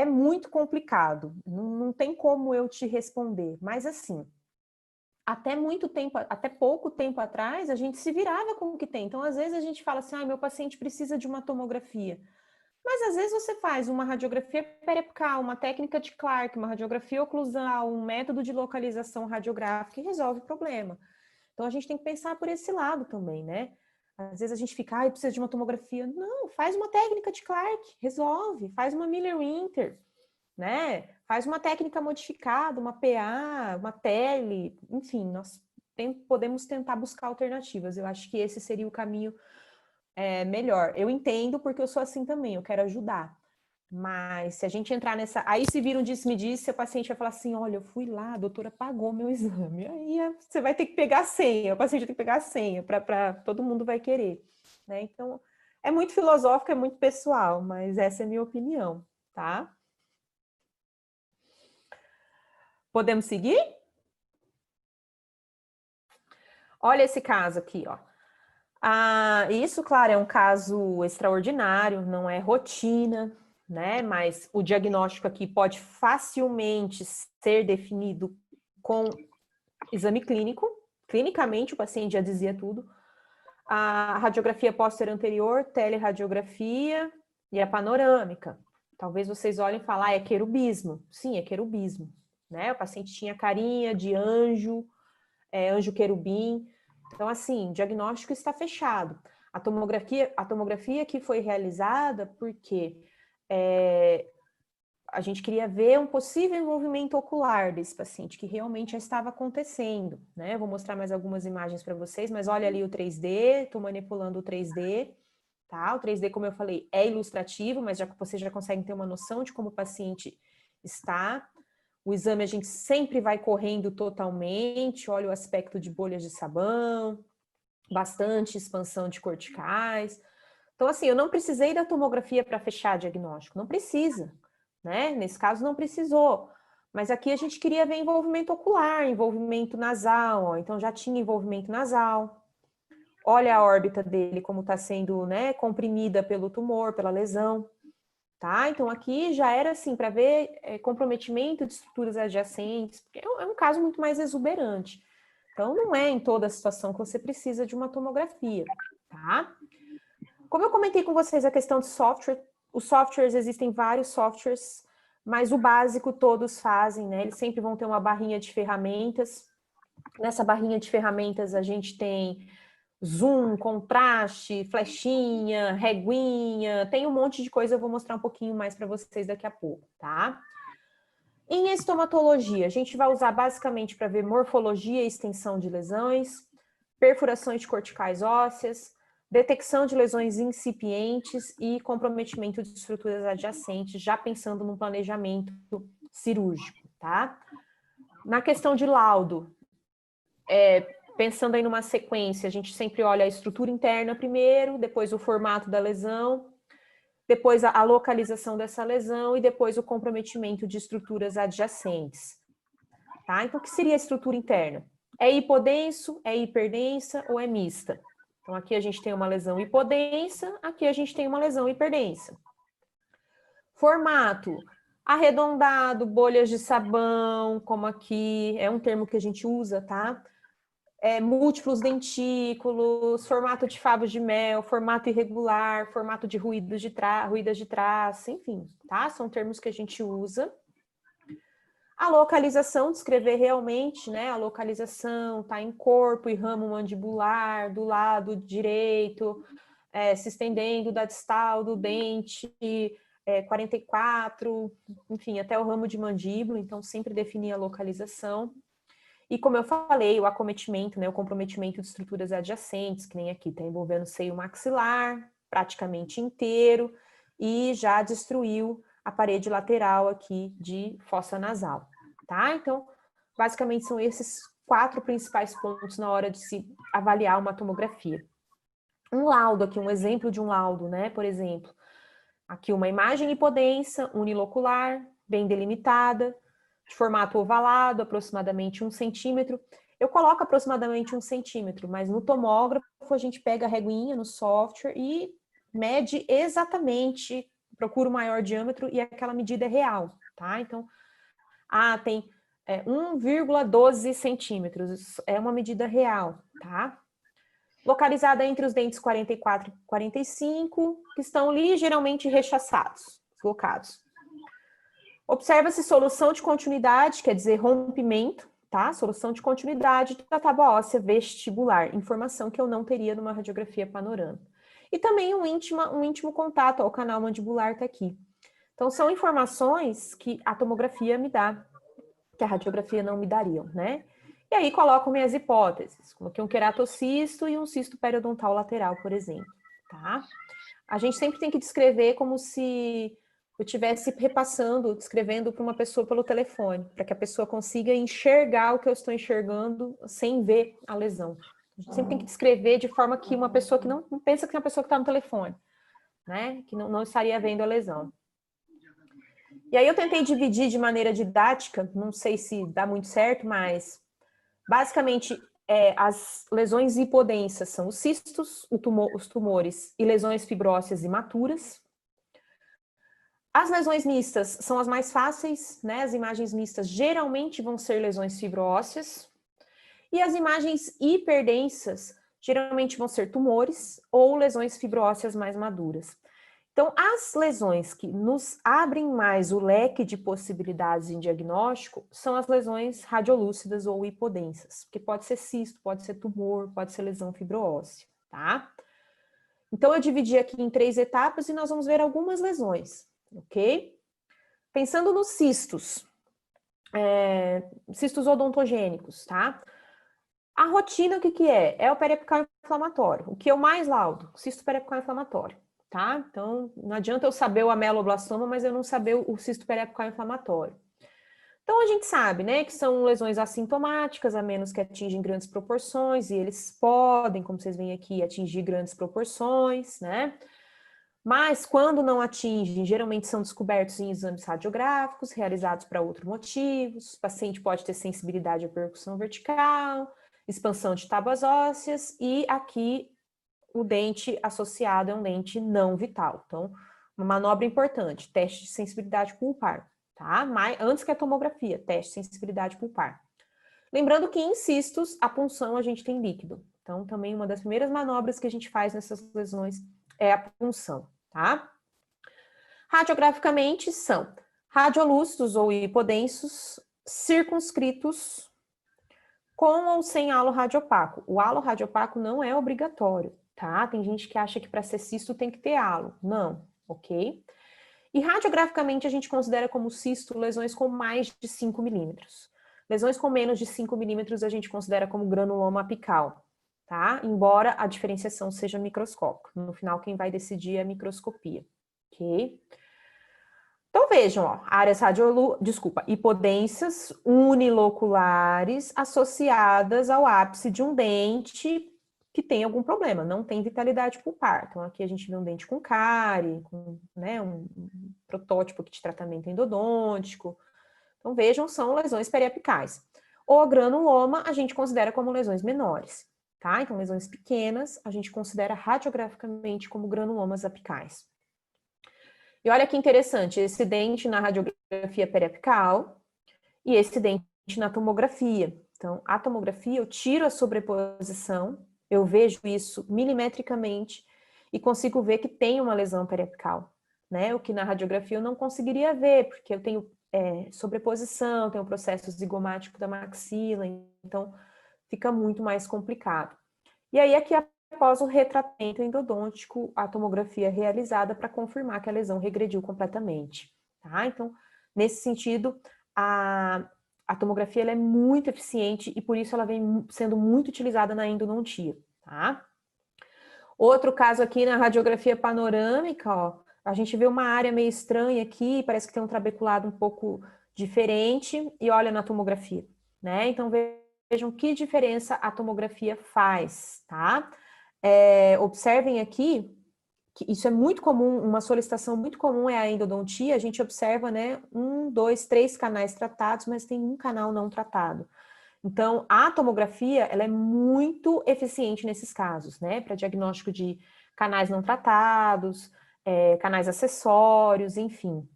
muito complicado, não tem como eu te responder, mas assim, até pouco tempo atrás, a gente se virava com o que tem. Então, às vezes a gente fala assim, meu paciente precisa de uma tomografia. Mas às vezes você faz uma radiografia periapical, uma técnica de Clark, uma radiografia oclusal, um método de localização radiográfica e resolve o problema. Então, a gente tem que pensar por esse lado também, né? Às vezes a gente fica, precisa de uma tomografia. Não, faz uma técnica de Clark, resolve. Faz uma Miller-Winter, né? Faz uma técnica modificada, uma PA, uma tele, enfim, nós podemos tentar buscar alternativas. Eu acho que esse seria o caminho melhor. Eu entendo porque eu sou assim também, eu quero ajudar. Mas se a gente entrar nessa... Aí se vira um disse-me-disse, o paciente vai falar assim, olha, eu fui lá, a doutora pagou meu exame. Aí você vai ter que pegar a senha, o paciente vai ter que pegar a senha, para todo mundo vai querer. Né? Então, é muito filosófico, é muito pessoal, mas essa é a minha opinião, tá? Podemos seguir? Olha esse caso aqui, ó. Isso, claro, é um caso extraordinário, não é rotina, né? Mas o diagnóstico aqui pode facilmente ser definido com exame clínico. Clinicamente, o paciente já dizia tudo. A radiografia póster anterior, teleradiografia e a panorâmica. Talvez vocês olhem e falem, é querubismo. Sim, é querubismo. Né? O paciente tinha carinha de anjo, anjo querubim. Então, assim, o diagnóstico está fechado. A tomografia que foi realizada porque a gente queria ver um possível envolvimento ocular desse paciente, que realmente já estava acontecendo, né? Eu vou mostrar mais algumas imagens para vocês, mas olha ali o 3D, estou manipulando o 3D, tá? O 3D, como eu falei, é ilustrativo, mas vocês já conseguem ter uma noção de como o paciente está. O exame a gente sempre vai correndo totalmente, olha o aspecto de bolhas de sabão, bastante expansão de corticais. Então, assim, eu não precisei da tomografia para fechar diagnóstico, não precisa, né? Nesse caso não precisou. Mas aqui a gente queria ver envolvimento ocular, envolvimento nasal, ó. Então já tinha envolvimento nasal. Olha a órbita dele como está sendo, né, comprimida pelo tumor, pela lesão. Tá? Então, aqui já era assim, para ver comprometimento de estruturas adjacentes, porque é um caso muito mais exuberante. Então, não é em toda a situação que você precisa de uma tomografia, tá? Como eu comentei com vocês a questão de software, os softwares, existem vários softwares, mas o básico todos fazem, né? Eles sempre vão ter uma barrinha de ferramentas. Nessa barrinha de ferramentas, a gente tem zoom, contraste, flechinha, reguinha, tem um monte de coisa, eu vou mostrar um pouquinho mais para vocês daqui a pouco, tá? Em estomatologia, a gente vai usar basicamente para ver morfologia e extensão de lesões, perfurações de corticais ósseas, detecção de lesões incipientes e comprometimento de estruturas adjacentes, já pensando num planejamento cirúrgico, tá? Na questão de laudo, pensando aí numa sequência, a gente sempre olha a estrutura interna primeiro, depois o formato da lesão, depois a localização dessa lesão e depois o comprometimento de estruturas adjacentes. Tá? Então, o que seria a estrutura interna? É hipodenso, é hiperdensa ou é mista? Então, aqui a gente tem uma lesão hipodensa, aqui a gente tem uma lesão hiperdensa. Formato, arredondado, bolhas de sabão, como aqui, é um termo que a gente usa, tá? Múltiplos dentículos, formato de favos de mel, formato irregular, formato de ruídas de traço, enfim, tá? São termos que a gente usa. A localização, descrever realmente, né? A localização tá em corpo e ramo mandibular, do lado direito, se estendendo da distal do dente 44, enfim, até o ramo de mandíbula, então sempre definir a localização. E como eu falei, o acometimento, né? O comprometimento de estruturas adjacentes, que nem aqui, tá envolvendo o seio maxilar, praticamente inteiro, e já destruiu a parede lateral aqui de fossa nasal, tá? Então, basicamente são esses 4 principais pontos na hora de se avaliar uma tomografia. Um laudo aqui, um exemplo de um laudo, né? Por exemplo, aqui uma imagem hipodensa, unilocular, bem delimitada, de formato ovalado, aproximadamente 1 centímetro. Eu coloco aproximadamente 1 centímetro, mas no tomógrafo a gente pega a reguinha no software e mede exatamente, procura o maior diâmetro e aquela medida é real, tá? Então, tem 1,12 centímetros, é uma medida real, tá? Localizada entre os dentes 44 e 45, que estão ligeiramente rechaçados, deslocados. Observa-se solução de continuidade, quer dizer, rompimento, tá? Solução de continuidade da tábua óssea vestibular, informação que eu não teria numa radiografia panorâmica. E também um íntimo contato, o canal mandibular está aqui. Então, são informações que a tomografia me dá, que a radiografia não me daria, né? E aí coloco minhas hipóteses. Coloquei um queratocisto e um cisto periodontal lateral, por exemplo, tá? A gente sempre tem que descrever como se eu estivesse repassando, descrevendo para uma pessoa pelo telefone, para que a pessoa consiga enxergar o que eu estou enxergando sem ver a lesão. A gente sempre tem que descrever de forma que uma pessoa que não pensa que é uma pessoa que está no telefone, né? Que não estaria vendo a lesão. E aí eu tentei dividir de maneira didática, não sei se dá muito certo, mas basicamente as lesões hipodensas são os cistos, os tumores e lesões fibróceas imaturas. As lesões mistas são as mais fáceis, né? As imagens mistas geralmente vão ser lesões fibróceas. E as imagens hiperdensas geralmente vão ser tumores ou lesões fibróceas mais maduras. Então, as lesões que nos abrem mais o leque de possibilidades em diagnóstico são as lesões radiolúcidas ou hipodensas, que pode ser cisto, pode ser tumor, pode ser lesão fibroóssea, tá? Então, eu dividi aqui em 3 etapas e nós vamos ver algumas lesões, ok? Pensando nos cistos, cistos odontogênicos, tá? A rotina, o que é? É o periapical inflamatório. O que eu mais laudo? Cisto periapical inflamatório. Tá? Então, não adianta eu saber o ameloblastoma, mas eu não saber o cisto periapical inflamatório. Então, a gente sabe, né, que são lesões assintomáticas, a menos que atingem grandes proporções, e eles podem, como vocês veem aqui, atingir grandes proporções, né? Mas, quando não atingem, geralmente são descobertos em exames radiográficos, realizados para outros motivos. O paciente pode ter sensibilidade à percussão vertical, expansão de tábuas ósseas, e aqui o dente associado é um dente não vital. Então, uma manobra importante, teste de sensibilidade pulpar, tá? Mas, antes que a tomografia, teste de sensibilidade pulpar. Lembrando que em cistos, a punção a gente tem líquido. Então, também uma das primeiras manobras que a gente faz nessas lesões é a punção, tá? Radiograficamente são radiolúcidos ou hipodensos, circunscritos, com ou sem halo radiopaco. O halo radiopaco não é obrigatório, tá? Tem gente que acha que para ser cisto tem que ter halo. Não, ok? E radiograficamente a gente considera como cisto lesões com mais de 5 milímetros. Lesões com menos de 5 milímetros a gente considera como granuloma apical, tá? Embora a diferenciação seja microscópica. No final, quem vai decidir é a microscopia, ok? Então vejam, ó, áreas hipodensas uniloculares associadas ao ápice de um dente que tem algum problema, não tem vitalidade pulpar. Então aqui a gente vê um dente com cárie, com, né, um protótipo aqui de tratamento endodôntico. Então vejam, são lesões periapicais. O granuloma a gente considera como lesões menores, tá? Então lesões pequenas a gente considera radiograficamente como granulomas apicais. E olha que interessante, esse dente na radiografia periapical e esse dente na tomografia. Então, a tomografia, eu tiro a sobreposição, eu vejo isso milimetricamente e consigo ver que tem uma lesão periapical, né? O que na radiografia eu não conseguiria ver, porque eu tenho sobreposição, tem o processo zigomático da maxila, então fica muito mais complicado. E aí, aqui, após o retratamento endodôntico, a tomografia é realizada para confirmar que a lesão regrediu completamente, tá? Então, nesse sentido, a tomografia ela é muito eficiente e por isso ela vem sendo muito utilizada na endodontia, tá? Outro caso aqui na radiografia panorâmica, ó, a gente vê uma área meio estranha aqui, parece que tem um trabeculado um pouco diferente, e olha na tomografia, né? Então, vejam que diferença a tomografia faz, tá? Observem aqui, que isso é muito comum, uma solicitação muito comum é a endodontia, a gente observa, né, 1, 2, 3 canais tratados, mas tem um canal não tratado. Então, a tomografia, ela é muito eficiente nesses casos, né, para diagnóstico de canais não tratados, canais acessórios, enfim.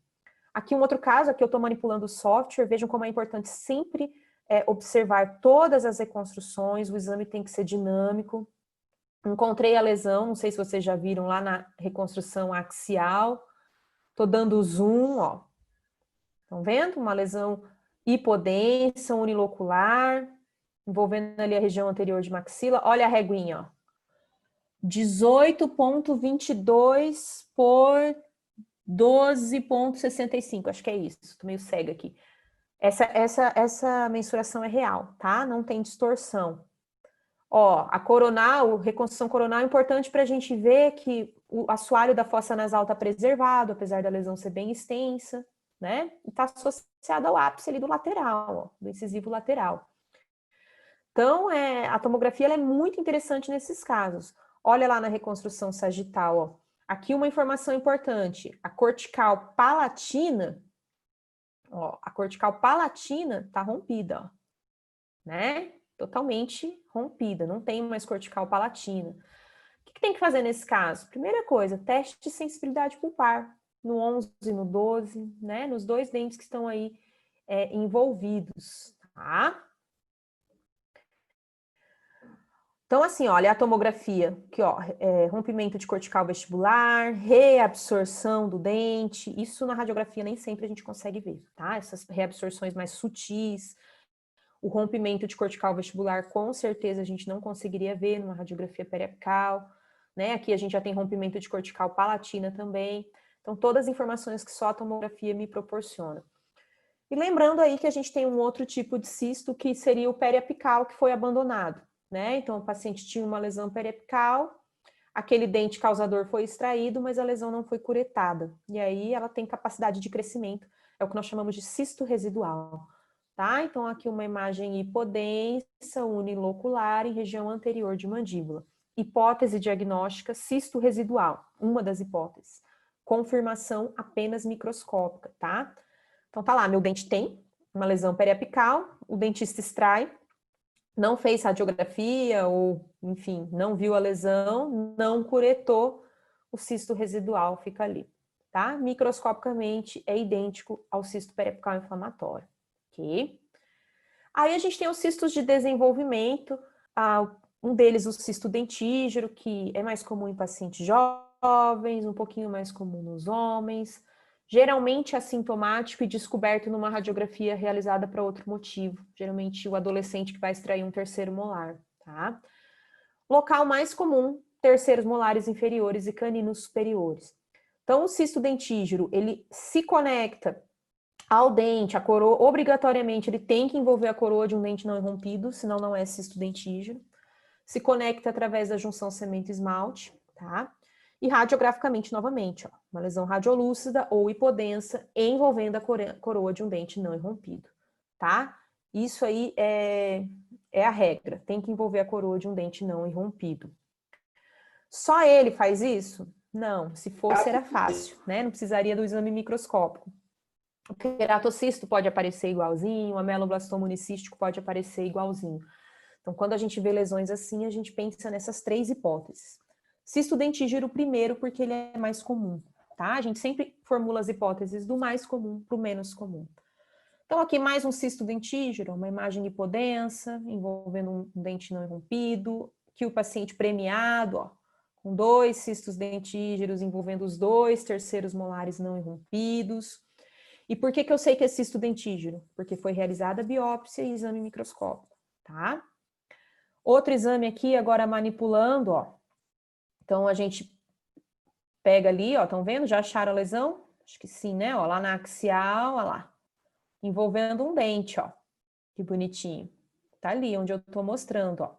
Aqui um outro caso, aqui eu estou manipulando o software, vejam como é importante sempre observar todas as reconstruções, o exame tem que ser dinâmico. Encontrei a lesão, não sei se vocês já viram lá na reconstrução axial, estou dando zoom, ó. Estão vendo? Uma lesão hipodensa, unilocular, envolvendo ali a região anterior de maxila. Olha a reguinha, ó. 18,22 por 12,65, acho que é isso, estou meio cega aqui. Essa mensuração é real, tá? Não tem distorção. Ó, a coronal, reconstrução coronal é importante para a gente ver que o assoalho da fossa nasal está preservado, apesar da lesão ser bem extensa, né? E está associado ao ápice ali do lateral, ó, do incisivo lateral. Então, a tomografia ela é muito interessante nesses casos. Olha lá na reconstrução sagital, ó. Aqui uma informação importante, a cortical palatina, ó, a cortical palatina tá rompida, ó, né? Totalmente rompida, não tem mais cortical palatina. O que tem que fazer nesse caso? Primeira coisa, teste de sensibilidade pulpar, no 11 e no 12, né? Nos 2 dentes que estão aí envolvidos, tá? Então, assim, olha a tomografia, aqui, ó, rompimento de cortical vestibular, reabsorção do dente, isso na radiografia nem sempre a gente consegue ver, tá? Essas reabsorções mais sutis, o rompimento de cortical vestibular, com certeza a gente não conseguiria ver numa radiografia periapical, né? Aqui a gente já tem rompimento de cortical palatina também, então todas as informações que só a tomografia me proporciona. E lembrando aí que a gente tem um outro tipo de cisto, que seria o periapical, que foi abandonado, né? Então, o paciente tinha uma lesão periapical, aquele dente causador foi extraído, mas a lesão não foi curetada. E aí ela tem capacidade de crescimento, é o que nós chamamos de cisto residual, tá? Então, aqui uma imagem hipodensa, unilocular, em região anterior de mandíbula. Hipótese diagnóstica, cisto residual, uma das hipóteses. Confirmação apenas microscópica, tá? Então, tá lá, meu dente tem uma lesão periapical, o dentista extrai, não fez radiografia ou, enfim, não viu a lesão, não curetou, o cisto residual fica ali, tá? Microscopicamente é idêntico ao cisto periapical inflamatório, ok? Aí a gente tem os cistos de desenvolvimento, um deles o cisto dentígero, que é mais comum em pacientes jovens, um pouquinho mais comum nos homens, geralmente assintomático e descoberto numa radiografia realizada para outro motivo, geralmente o adolescente que vai extrair um terceiro molar, tá? Local mais comum, terceiros molares inferiores e caninos superiores. Então, o cisto dentígero, ele se conecta ao dente, a coroa, obrigatoriamente ele tem que envolver a coroa de um dente não irrompido, senão não é cisto dentígero. Se conecta através da junção cemento-esmalte, tá? E radiograficamente, novamente, ó, uma lesão radiolúcida ou hipodensa envolvendo a coroa de um dente não irrompido, tá? Isso aí é a regra, tem que envolver a coroa de um dente não irrompido. Só ele faz isso? Não, se fosse era fácil, né? Não precisaria do exame microscópico. O queratocisto pode aparecer igualzinho, o ameloblastoma unicístico pode aparecer igualzinho. Então, quando a gente vê lesões assim, a gente pensa nessas 3 hipóteses. Cisto dentígero primeiro, porque ele é mais comum, tá? A gente sempre formula as hipóteses do mais comum para o menos comum. Então, aqui mais um cisto dentígero, uma imagem hipodensa, envolvendo um dente não irrompido, que o paciente premiado, ó, com 2 cistos dentígeros envolvendo os 2 terceiros molares não irrompidos. E por que que eu sei que é cisto dentígeno? Porque foi realizada a biópsia e exame microscópico, tá? Outro exame aqui, agora manipulando, ó. Então, a gente pega ali, ó, estão vendo? Já acharam a lesão? Acho que sim, né? Ó, lá na axial, ó lá. Envolvendo um dente, ó. Que bonitinho. Tá ali onde eu tô mostrando, ó.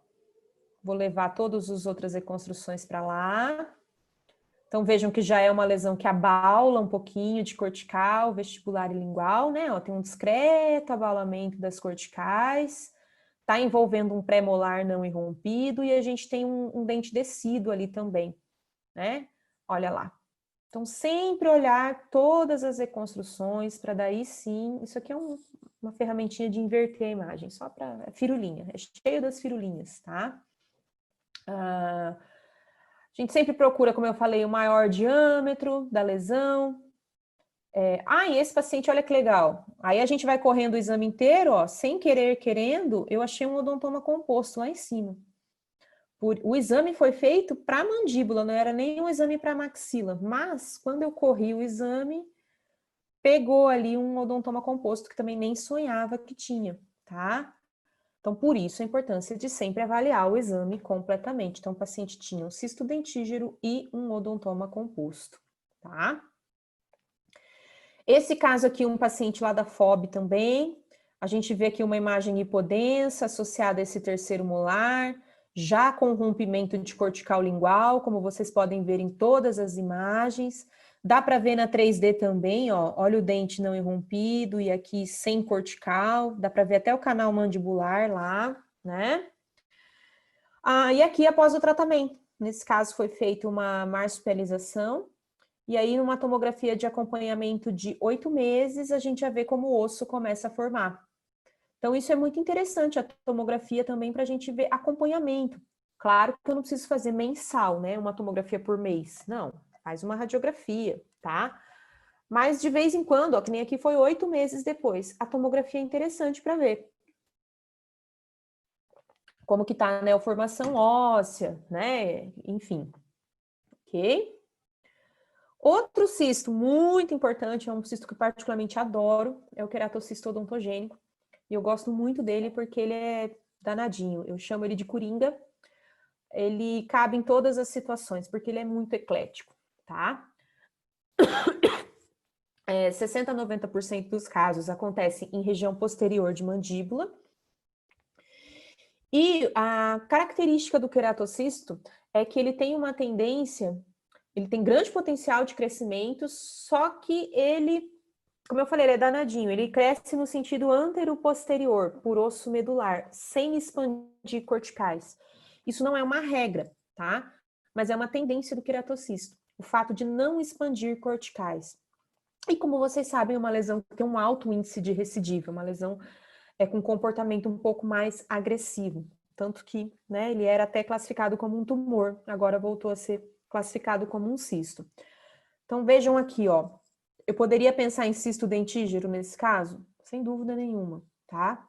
Vou levar todas as outras reconstruções para lá. Então, vejam que já é uma lesão que abaula um pouquinho de cortical, vestibular e lingual, né? Ó, tem um discreto abaulamento das corticais. Tá envolvendo um pré-molar não irrompido e a gente tem um dente descido ali também, né? Olha lá. Então, sempre olhar todas as reconstruções para daí sim... Isso aqui é uma ferramentinha de inverter a imagem, só para... firulinha, é cheio das firulinhas, tá? A gente sempre procura, como eu falei, o maior diâmetro da lesão. E esse paciente, olha que legal. Aí a gente vai correndo o exame inteiro, ó, sem querer, querendo, eu achei um odontoma composto lá em cima. O exame foi feito para a mandíbula, não era nem um exame para a maxila, mas quando eu corri o exame, pegou ali um odontoma composto que também nem sonhava que tinha, tá? Então, por isso a importância de sempre avaliar o exame completamente. Então, o paciente tinha um cisto dentígero e um odontoma composto, tá? Esse caso aqui, um paciente lá da FOB também, a gente vê aqui uma imagem hipodensa associada a esse terceiro molar, já com rompimento de cortical lingual, como vocês podem ver em todas as imagens. Dá para ver na 3D também, ó, olha o dente não irrompido e aqui sem cortical, dá para ver até o canal mandibular lá, né? E aqui após o tratamento, nesse caso foi feita uma marsupialização, e aí numa tomografia de acompanhamento de 8 meses, a gente já vê como o osso começa a formar. Então isso é muito interessante, a tomografia também para a gente ver acompanhamento. Claro que eu não preciso fazer mensal, né, uma tomografia por mês, não. Faz uma radiografia, tá? Mas de vez em quando, ó, que nem aqui foi 8 meses depois, a tomografia é interessante para ver como que tá a neoformação óssea, né? Enfim, ok? Outro cisto muito importante, é um cisto que eu particularmente adoro, é o queratocisto odontogênico. E eu gosto muito dele porque ele é danadinho, eu chamo ele de coringa. Ele cabe em todas as situações, porque ele é muito eclético, tá? 60 a 90% dos casos acontecem em região posterior de mandíbula. E a característica do queratocisto é que ele tem uma tendência, ele tem grande potencial de crescimento, só que ele, como eu falei, ele é danadinho, ele cresce no sentido antero-posterior, por osso medular, sem expandir corticais. Isso não é uma regra, tá? Mas é uma tendência do queratocisto, o fato de não expandir corticais. E como vocês sabem, é uma lesão que tem um alto índice de recidiva, uma lesão com comportamento um pouco mais agressivo. Tanto que, né, ele era até classificado como um tumor, agora voltou a ser classificado como um cisto. Então vejam aqui, ó, eu poderia pensar em cisto dentígero nesse caso? Sem dúvida nenhuma, tá?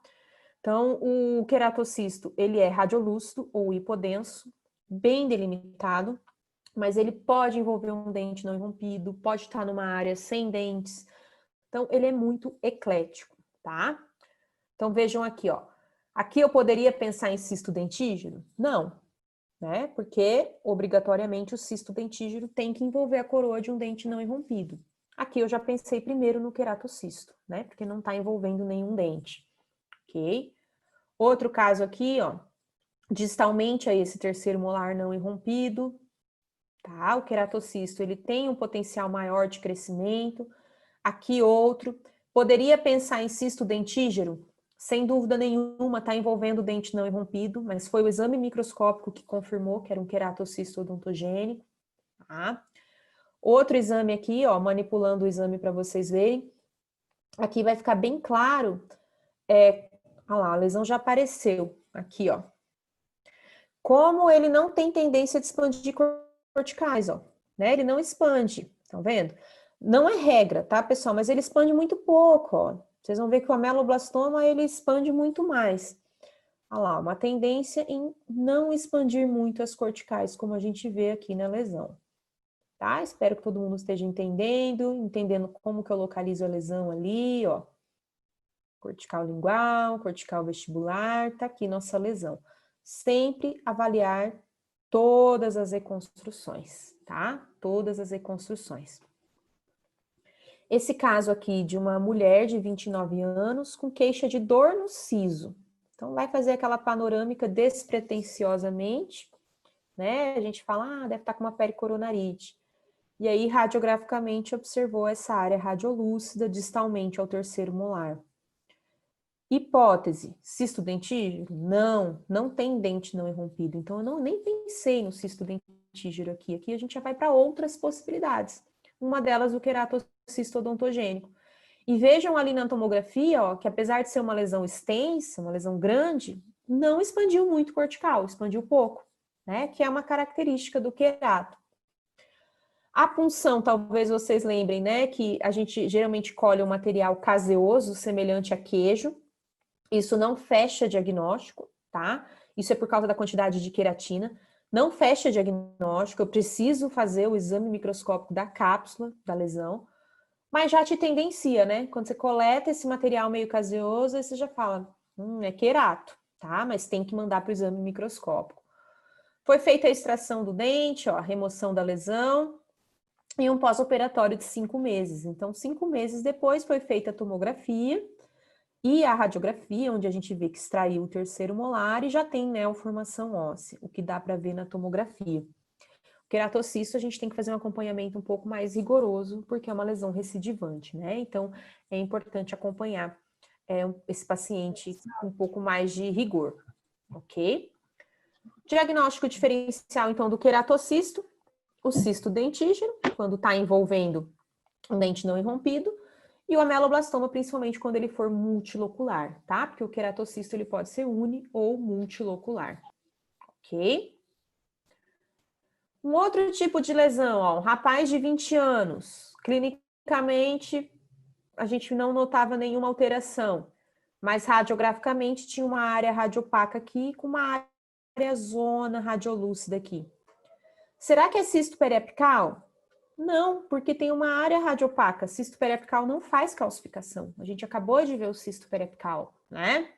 Então, o queratocisto, ele é radiolúcido ou hipodenso, bem delimitado, mas ele pode envolver um dente não irrompido, pode estar numa área sem dentes. Então, ele é muito eclético, tá? Então, vejam aqui, ó. Aqui eu poderia pensar em cisto dentígero? Não, né? Porque, obrigatoriamente, o cisto dentígero tem que envolver a coroa de um dente não irrompido. Aqui eu já pensei primeiro no queratocisto, né? Porque não está envolvendo nenhum dente, ok? Outro caso aqui, ó, distalmente a esse terceiro molar não irrompido, tá? O queratocisto, ele tem um potencial maior de crescimento. Aqui outro. Poderia pensar em cisto dentígero? Sem dúvida nenhuma, está envolvendo o dente não irrompido, mas foi o exame microscópico que confirmou que era um queratocisto odontogênico, tá? Outro exame aqui, ó, manipulando o exame para vocês verem. Aqui vai ficar bem claro, olha lá, a lesão já apareceu, aqui, ó. Como ele não tem tendência de expandir corticais, ó, né? Ele não expande, estão vendo? Não é regra, tá, pessoal? Mas ele expande muito pouco, ó. Vocês vão ver que o ameloblastoma, ele expande muito mais. Olha lá, uma tendência em não expandir muito as corticais, como a gente vê aqui na lesão, tá? Espero que todo mundo esteja entendendo como que eu localizo a lesão ali, ó. Cortical lingual, cortical vestibular, tá aqui nossa lesão. Sempre avaliar todas as reconstruções, tá? Todas as reconstruções. Esse caso aqui de uma mulher de 29 anos com queixa de dor no siso. Então, vai fazer aquela panorâmica despretensiosamente, né? A gente fala, deve estar com uma pericoronarite. E aí, radiograficamente, observou essa área radiolúcida distalmente ao terceiro molar. Hipótese, cisto dentígero? Não, não tem dente não irrompido. Então, eu nem pensei no cisto dentígero aqui. Aqui a gente já vai para outras possibilidades. Uma delas, o queratocisto odontogênico. E vejam ali na tomografia, ó, que apesar de ser uma lesão extensa, uma lesão grande, não expandiu muito o cortical, expandiu pouco, né? Que é uma característica do querato. A punção, talvez vocês lembrem, né? Que a gente geralmente colhe um material caseoso, semelhante a queijo. Isso não fecha diagnóstico, tá? Isso é por causa da quantidade de queratina. Não fecha diagnóstico, eu preciso fazer o exame microscópico da cápsula da lesão, mas já te tendencia, né? Quando você coleta esse material meio caseoso, aí você já fala, é querato, tá? Mas tem que mandar para o exame microscópico. Foi feita a extração do dente, ó, a remoção da lesão, e um pós-operatório de 5 meses. Então, 5 meses depois foi feita a tomografia e a radiografia, onde a gente vê que extraiu o terceiro molar e já tem neoformação óssea, o que dá para ver na tomografia. O queratocisto, a gente tem que fazer um acompanhamento um pouco mais rigoroso, porque é uma lesão recidivante, né? Então, é importante acompanhar esse paciente com um pouco mais de rigor, ok? Diagnóstico diferencial, então, do queratocisto, o cisto dentígeno, quando está envolvendo um dente não irrompido, e o ameloblastoma, principalmente quando ele for multilocular, tá? Porque o queratocisto, ele pode ser uni ou multilocular, ok? Um outro tipo de lesão, ó, um rapaz de 20 anos, clinicamente a gente não notava nenhuma alteração, mas radiograficamente tinha uma área radiopaca aqui com uma área zona radiolúcida aqui. Será que é cisto periapical? Não, porque tem uma área radiopaca. Cisto periapical não faz calcificação. A gente acabou de ver o cisto periapical, né?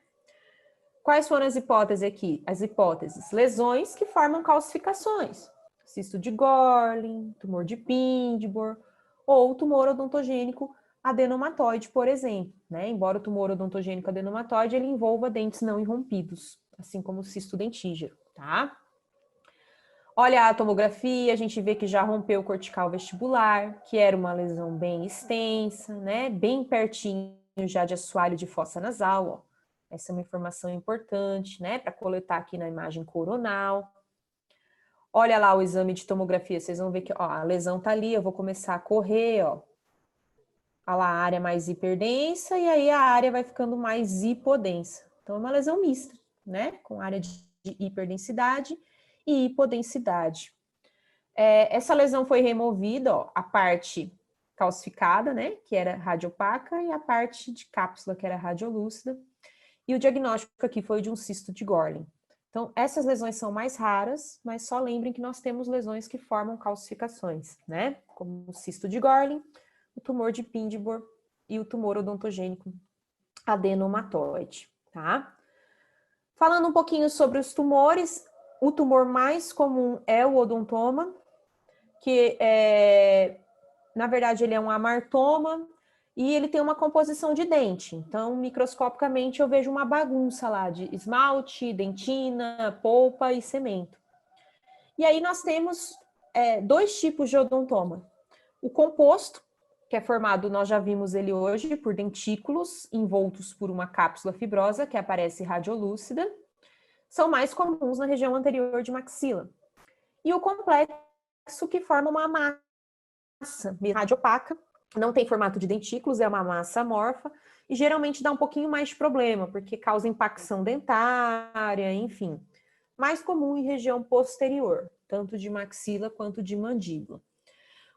Quais foram as hipóteses aqui? As hipóteses, lesões que formam calcificações. Cisto de Gorlin, tumor de Pindborn, ou tumor odontogênico adenomatoide, por exemplo, né? Embora o tumor odontogênico adenomatoide ele envolva dentes não irrompidos, assim como o cisto dentígero, tá? Olha a tomografia, a gente vê que já rompeu o cortical vestibular, que era uma lesão bem extensa, né? Bem pertinho já de assoalho de fossa nasal, ó. Essa é uma informação importante, né? Para coletar aqui na imagem coronal. Olha lá o exame de tomografia, vocês vão ver que ó, a lesão tá ali, eu vou começar a correr, ó. Olha lá a área mais hiperdensa e aí a área vai ficando mais hipodensa. Então é uma lesão mista, né? Com área de hiperdensidade e hipodensidade. Essa lesão foi removida, ó, a parte calcificada, né? Que era radiopaca e a parte de cápsula, que era radiolúcida. E o diagnóstico aqui foi de um cisto de Gorlin. Então, essas lesões são mais raras, mas só lembrem que nós temos lesões que formam calcificações, né? Como o cisto de Gorlin, o tumor de Pindborn e o tumor odontogênico adenomatoide, tá? Falando um pouquinho sobre os tumores, o tumor mais comum é o odontoma, que na verdade ele é um amartoma, e ele tem uma composição de dente. Então, microscopicamente, eu vejo uma bagunça lá de esmalte, dentina, polpa e cemento. E aí nós temos 2 tipos de odontoma. O composto, que é formado, nós já vimos ele hoje, por dentículos envoltos por uma cápsula fibrosa, que aparece radiolúcida, são mais comuns na região anterior de maxila. E o complexo, que forma uma massa radiopaca, não tem formato de dentículos, é uma massa amorfa, e geralmente dá um pouquinho mais de problema, porque causa impacção dentária, enfim. Mais comum em região posterior, tanto de maxila quanto de mandíbula.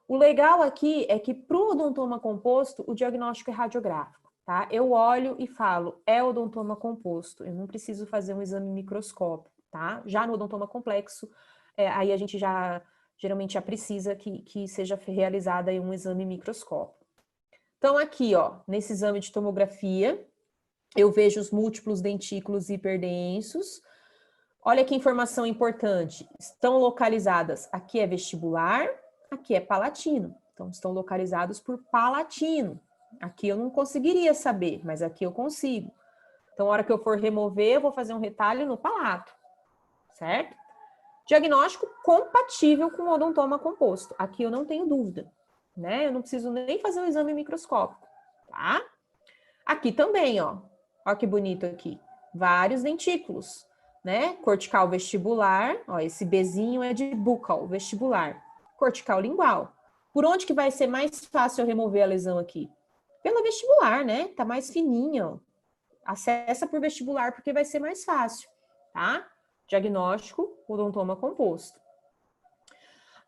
O legal aqui é que para o odontoma composto, o diagnóstico é radiográfico, tá? Eu olho e falo, é odontoma composto, eu não preciso fazer um exame microscópico, tá? Já no odontoma complexo, aí a gente já geralmente já precisa que seja realizada aí um exame microscópico. Então, aqui, ó, nesse exame de tomografia, eu vejo os múltiplos dentículos hiperdensos. Olha que informação importante. Estão localizadas, aqui é vestibular, aqui é palatino. Então, estão localizados por palatino. Aqui eu não conseguiria saber, mas aqui eu consigo. Então, na hora que eu for remover, eu vou fazer um retalho no palato, certo? Diagnóstico compatível com o odontoma composto. Aqui eu não tenho dúvida, né? Eu não preciso nem fazer um exame microscópico, tá? Aqui também, ó. Ó que bonito aqui. Vários dentículos, né? Cortical vestibular, ó, esse Bzinho é de buccal, vestibular. Cortical lingual. Por onde que vai ser mais fácil eu remover a lesão aqui? Pela vestibular, né? Tá mais fininha, ó. Acessa por vestibular porque vai ser mais fácil, tá? Diagnóstico, odontoma composto.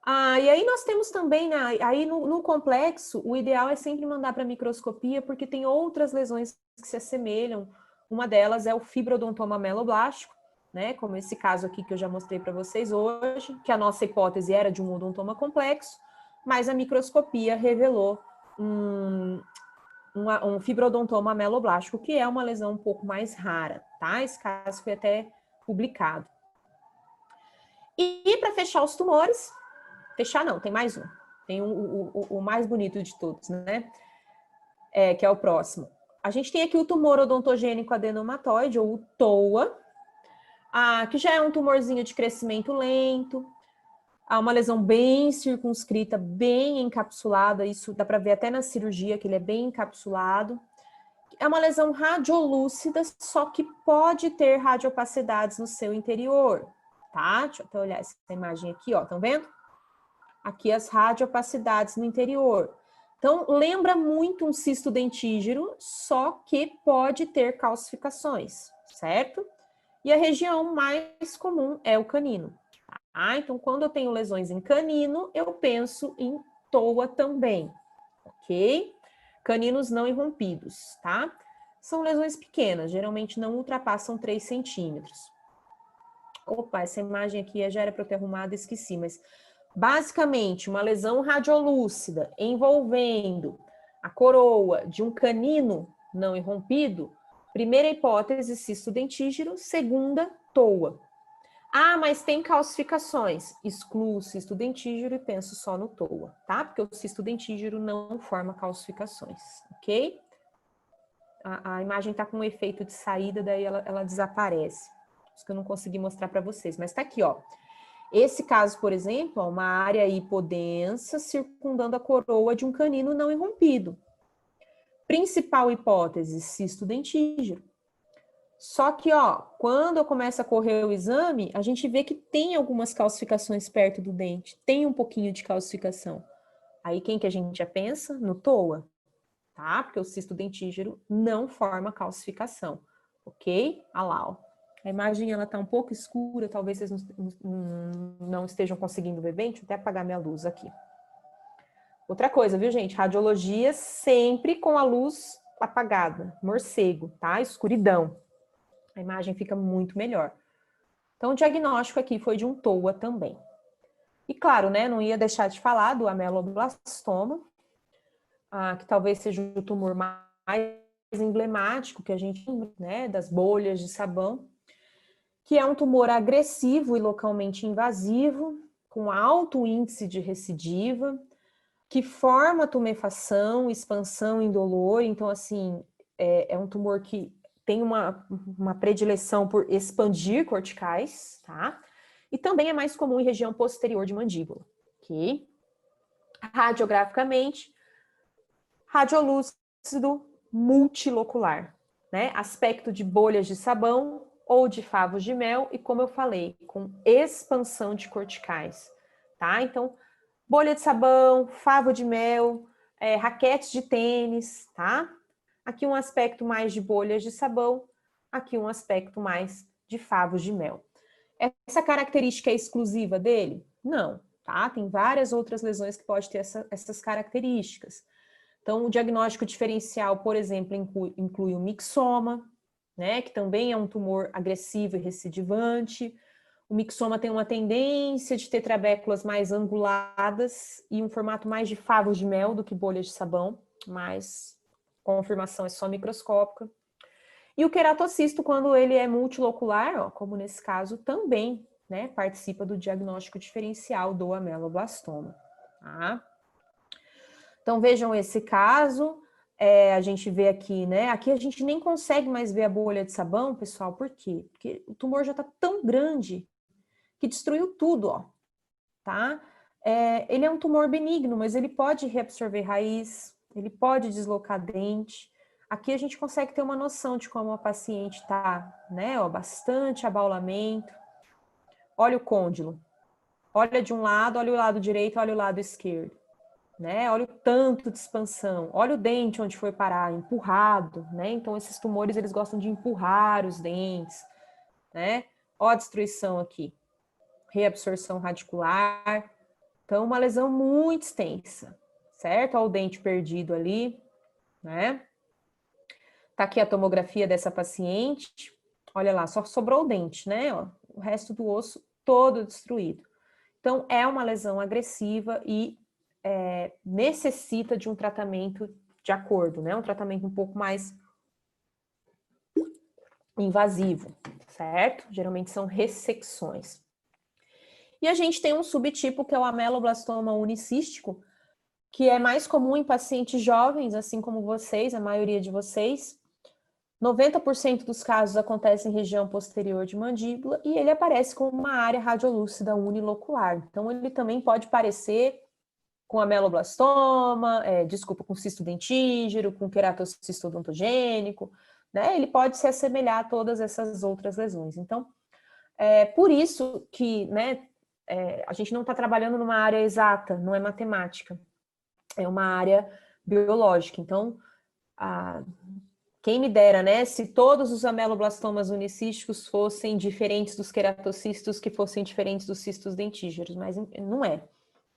E aí nós temos também, né, aí no complexo, o ideal é sempre mandar para microscopia, porque tem outras lesões que se assemelham. Uma delas é o fibrodontoma ameloblástico, né, como esse caso aqui que eu já mostrei para vocês hoje, que a nossa hipótese era de um odontoma complexo, mas a microscopia revelou um fibrodontoma ameloblástico, que é uma lesão um pouco mais rara, tá? Esse caso foi até publicado. E para fechar os tumores, fechar não, tem mais um. Tem o mais bonito de todos, né? Que é o próximo. A gente tem aqui o tumor odontogênico adenomatoide, ou o TOA, que já é um tumorzinho de crescimento lento, uma lesão bem circunscrita, bem encapsulada, isso dá para ver até na cirurgia, que ele é bem encapsulado. É uma lesão radiolúcida, só que pode ter radiopacidades no seu interior, tá? Deixa eu até olhar essa imagem aqui, ó, estão vendo? Aqui as radiopacidades no interior. Então, lembra muito um cisto dentígero, só que pode ter calcificações, certo? E a região mais comum é o canino. Então, quando eu tenho lesões em canino, eu penso em TOA também, ok? Caninos não irrompidos, tá? São lesões pequenas, geralmente não ultrapassam 3 centímetros. Opa, essa imagem aqui já era para eu ter arrumado, esqueci, mas basicamente uma lesão radiolúcida envolvendo a coroa de um canino não irrompido, primeira hipótese, cisto dentígero, segunda, TOA. Mas tem calcificações. Excluo o cisto dentígero e penso só no TOA, tá? Porque o cisto dentígero não forma calcificações, ok? A imagem tá com um efeito de saída, daí ela desaparece. Por isso que eu não consegui mostrar para vocês, mas tá aqui, ó. Esse caso, por exemplo, uma área hipodensa circundando a coroa de um canino não irrompido. Principal hipótese, cisto dentígero. Só que, ó, quando eu começo a correr o exame, a gente vê que tem algumas calcificações perto do dente, tem um pouquinho de calcificação. Aí quem que a gente já pensa? No TOA, tá? Porque o cisto dentígero não forma calcificação, ok? Olha lá, ó. A imagem, ela tá um pouco escura, talvez vocês não estejam conseguindo ver bem, deixa eu até apagar minha luz aqui. Outra coisa, viu, gente? Radiologia sempre com a luz apagada, morcego, tá? Escuridão. A imagem fica muito melhor. Então, o diagnóstico aqui foi de um TOA também. E claro, né, não ia deixar de falar do ameloblastoma, que talvez seja o tumor mais emblemático que a gente tem, né, das bolhas de sabão, que é um tumor agressivo e localmente invasivo, com alto índice de recidiva, que forma tumefação, expansão indolor. Então, assim, é um tumor que tem uma predileção por expandir corticais, tá? E também é mais comum em região posterior de mandíbula, ok? Radiograficamente, radiolúcido multilocular, né? Aspecto de bolhas de sabão ou de favos de mel e, como eu falei, com expansão de corticais, tá? Então, bolha de sabão, favo de mel, raquetes de tênis, tá? Aqui um aspecto mais de bolhas de sabão, aqui um aspecto mais de favos de mel. Essa característica é exclusiva dele? Não, tá? Tem várias outras lesões que podem ter essas características. Então, o diagnóstico diferencial, por exemplo, inclui o mixoma, né, que também é um tumor agressivo e recidivante, O mixoma tem uma tendência de ter trabéculas mais anguladas e um formato mais de favos de mel do que bolhas de sabão, mas a confirmação é só microscópica. E o queratocisto, quando ele é multilocular, ó, como nesse caso, também, né, participa do diagnóstico diferencial do ameloblastoma. Tá? Então, vejam esse caso, a gente vê aqui, né? Aqui a gente nem consegue mais ver a bolha de sabão, pessoal, por quê? Porque o tumor já está tão grande que destruiu tudo, ó, tá? Ele é um tumor benigno, mas ele pode reabsorver raiz, ele pode deslocar dente. Aqui a gente consegue ter uma noção de como a paciente está, né? Ó, bastante abaulamento. Olha o côndilo. Olha de um lado, olha o lado direito, olha o lado esquerdo. Né? Olha o tanto de expansão. Olha o dente onde foi parar, empurrado, né? Então, esses tumores, eles gostam de empurrar os dentes, né? Ó a destruição aqui. Reabsorção radicular. Então, uma lesão muito extensa, certo? Olha o dente perdido ali, né? Tá aqui a tomografia dessa paciente. Olha lá, só sobrou o dente, né? Ó, o resto do osso todo destruído. Então, é uma lesão agressiva e necessita de um tratamento de acordo, né? Um tratamento um pouco mais invasivo, certo? Geralmente são ressecções. E a gente tem um subtipo que é o ameloblastoma unicístico, que é mais comum em pacientes jovens, assim como vocês, a maioria de vocês. 90% dos casos acontece em região posterior de mandíbula e ele aparece com uma área radiolúcida unilocular. Então, ele também pode parecer com ameloblastoma, com cisto dentígero, com queratocisto odontogênico, né? Ele pode se assemelhar a todas essas outras lesões. Então, por isso que, né, a gente não está trabalhando numa área exata, não é matemática, é uma área biológica. Então, quem me dera, né, se todos os ameloblastomas unicísticos fossem diferentes dos queratocistos, que fossem diferentes dos cistos dentígeros, mas não é.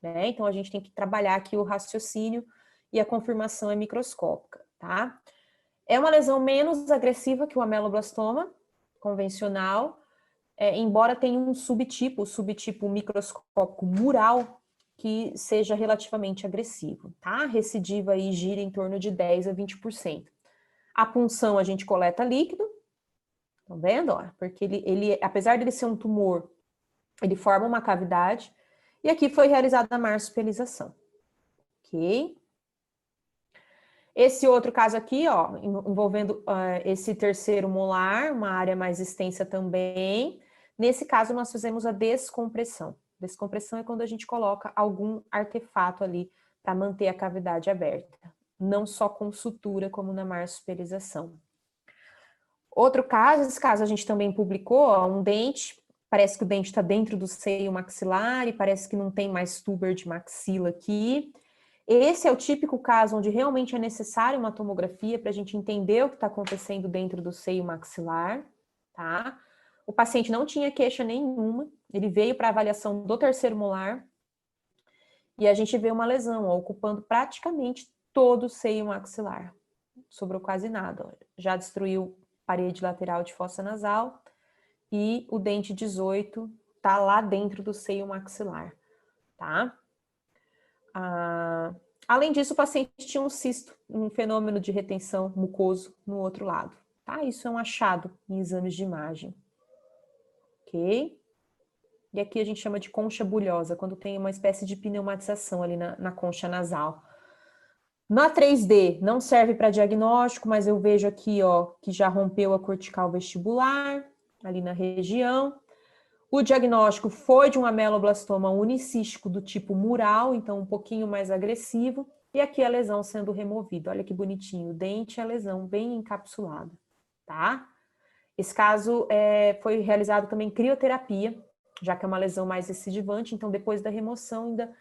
Né? Então, a gente tem que trabalhar aqui o raciocínio e a confirmação é microscópica, tá? É uma lesão menos agressiva que o ameloblastoma convencional, embora tenha um subtipo, o subtipo microscópico mural, que seja relativamente agressivo, tá? A recidiva aí gira em torno de 10 a 20%. A punção a gente coleta líquido, tá vendo? Ó? Porque ele, apesar de ele ser um tumor, ele forma uma cavidade. E aqui foi realizada a marsupialização, ok? Esse outro caso aqui, ó, envolvendo esse terceiro molar, uma área mais extensa também. Nesse caso, nós fizemos a descompressão. Descompressão é quando a gente coloca algum artefato ali para manter a cavidade aberta. Não só com sutura, como na marsupialização. Outro caso, esse caso a gente também publicou, ó, um dente. Parece que o dente está dentro do seio maxilar e parece que não tem mais tuber de maxila aqui. Esse é o típico caso onde realmente é necessário uma tomografia para a gente entender o que está acontecendo dentro do seio maxilar, tá? O paciente não tinha queixa nenhuma, ele veio para avaliação do terceiro molar e a gente vê uma lesão, ó, ocupando praticamente todo o seio maxilar. Sobrou quase nada, ó. Já destruiu parede lateral de fossa nasal, e o dente 18 tá lá dentro do seio maxilar, tá? Além disso, o paciente tinha um cisto, um fenômeno de retenção mucoso no outro lado, tá? Isso é um achado em exames de imagem, ok? E aqui a gente chama de concha bulhosa, quando tem uma espécie de pneumatização ali na concha nasal. Na 3D, não serve para diagnóstico, mas eu vejo aqui, ó, que já rompeu a cortical vestibular, ali na região. O diagnóstico foi de um ameloblastoma unicístico do tipo mural, então um pouquinho mais agressivo, e aqui a lesão sendo removida. Olha que bonitinho, o dente e a lesão bem encapsulada, tá? Esse caso foi realizado também crioterapia, já que é uma lesão mais recidivante, então depois da remoção ainda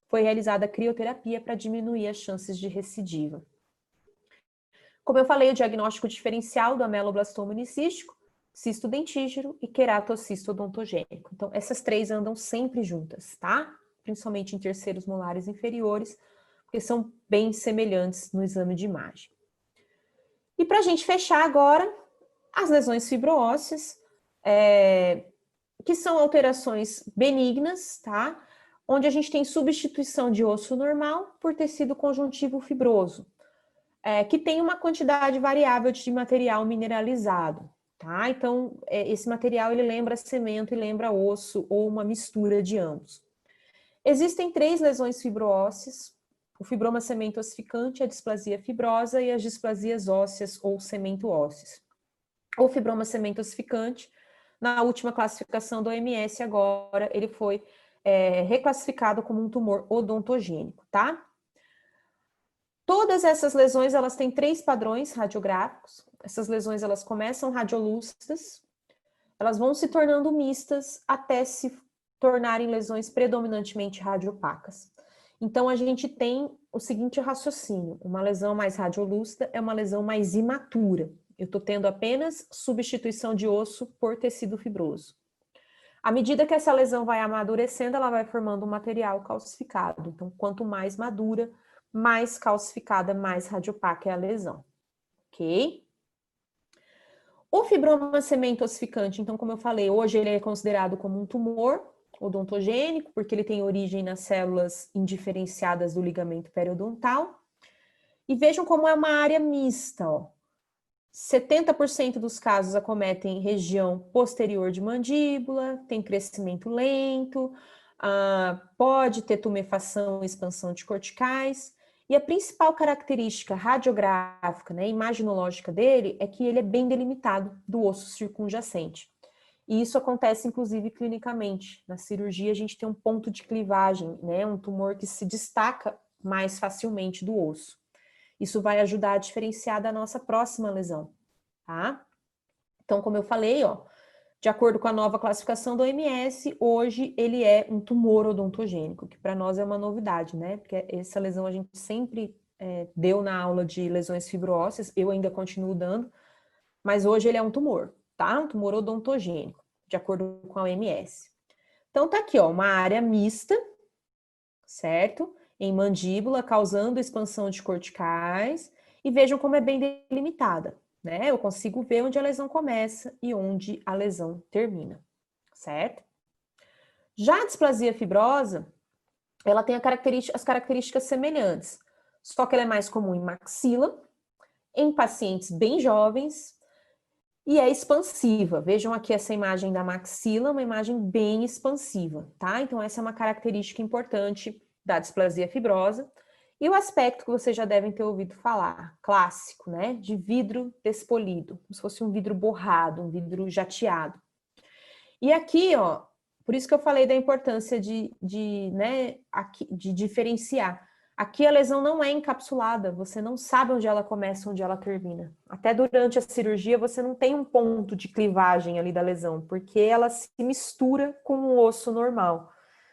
foi realizada a crioterapia para diminuir as chances de recidiva. Como eu falei, o diagnóstico diferencial do ameloblastoma unicístico, cisto dentígero e queratocisto odontogênico. Então, essas três andam sempre juntas, tá? Principalmente em terceiros molares inferiores, porque são bem semelhantes no exame de imagem. E para a gente fechar agora, as lesões fibroósseas, que são alterações benignas, tá? Onde a gente tem substituição de osso normal por tecido conjuntivo fibroso, que tem uma quantidade variável de material mineralizado, tá? Então, esse material, ele lembra cimento e lembra osso, ou uma mistura de ambos. Existem 3 lesões fibroósseas: o fibroma cemento ossificante, a displasia fibrosa e as displasias ósseas ou cemento ósseas. O fibroma cemento ossificante, na última classificação do OMS agora, ele foi reclassificado como um tumor odontogênico, tá? Todas essas lesões, elas têm 3 padrões radiográficos. Essas lesões, elas começam radiolúcidas, elas vão se tornando mistas até se tornarem lesões predominantemente radiopacas. Então, a gente tem o seguinte raciocínio: uma lesão mais radiolúcida é uma lesão mais imatura. Eu estou tendo apenas substituição de osso por tecido fibroso. À medida que essa lesão vai amadurecendo, ela vai formando um material calcificado. Então, quanto mais madura, mais calcificada, mais radiopaca é a lesão. Ok? O fibroma cemento ossificante, então, como eu falei, hoje ele é considerado como um tumor odontogênico, porque ele tem origem nas células indiferenciadas do ligamento periodontal. E vejam como é uma área mista, ó. 70% dos casos acometem região posterior de mandíbula, tem crescimento lento, pode ter tumefação e expansão de corticais. E a principal característica radiográfica, né, imaginológica dele, é que ele é bem delimitado do osso circunjacente. E isso acontece, inclusive, clinicamente. Na cirurgia, a gente tem um ponto de clivagem, né, um tumor que se destaca mais facilmente do osso. Isso vai ajudar a diferenciar da nossa próxima lesão, tá? Então, como eu falei, ó, de acordo com a nova classificação do OMS, hoje ele é um tumor odontogênico, que para nós é uma novidade, né? Porque essa lesão a gente sempre deu na aula de lesões fibroósseas, eu ainda continuo dando, mas hoje ele é um tumor, tá? Um tumor odontogênico, de acordo com a OMS. Então, tá aqui, ó, uma área mista, certo? Em mandíbula, causando expansão de corticais, e vejam como é bem delimitada, né? Eu consigo ver onde a lesão começa e onde a lesão termina, certo? Já a displasia fibrosa, ela tem as características semelhantes, só que ela é mais comum em maxila, em pacientes bem jovens, e é expansiva. Vejam aqui essa imagem da maxila, uma imagem bem expansiva, tá? Então essa é uma característica importante da displasia fibrosa. E o aspecto que vocês já devem ter ouvido falar, clássico, né? De vidro despolido, como se fosse um vidro borrado, um vidro jateado. E aqui, ó, por isso que eu falei da importância de diferenciar. Aqui a lesão não é encapsulada, você não sabe onde ela começa, onde ela termina. Até durante a cirurgia você não tem um ponto de clivagem ali da lesão, porque ela se mistura com o osso normal.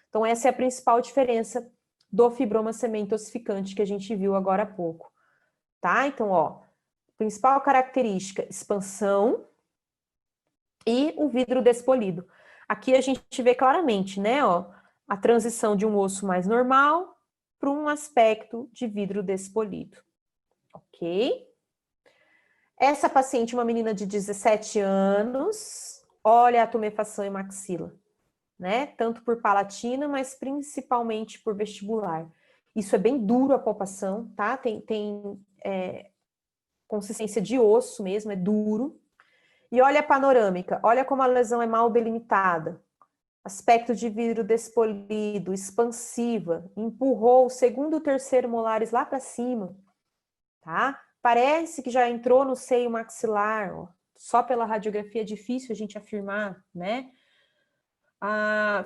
Então essa é a principal diferença do fibroma cemento ossificante que a gente viu agora há pouco, tá? Então, ó, principal característica, expansão e o vidro despolido. Aqui a gente vê claramente, né, ó, a transição de um osso mais normal para um aspecto de vidro despolido, ok? Essa paciente, uma menina de 17 anos, olha a tumefação em maxila, né? Tanto por palatina, mas principalmente por vestibular. Isso é bem duro a palpação, tá? Tem consistência de osso mesmo, é duro. E olha a panorâmica, olha como a lesão é mal delimitada. Aspecto de vidro despolido, expansiva, empurrou o segundo e o terceiro molares lá para cima, tá? Parece que já entrou no seio maxilar, ó. Só pela radiografia é difícil a gente afirmar, né?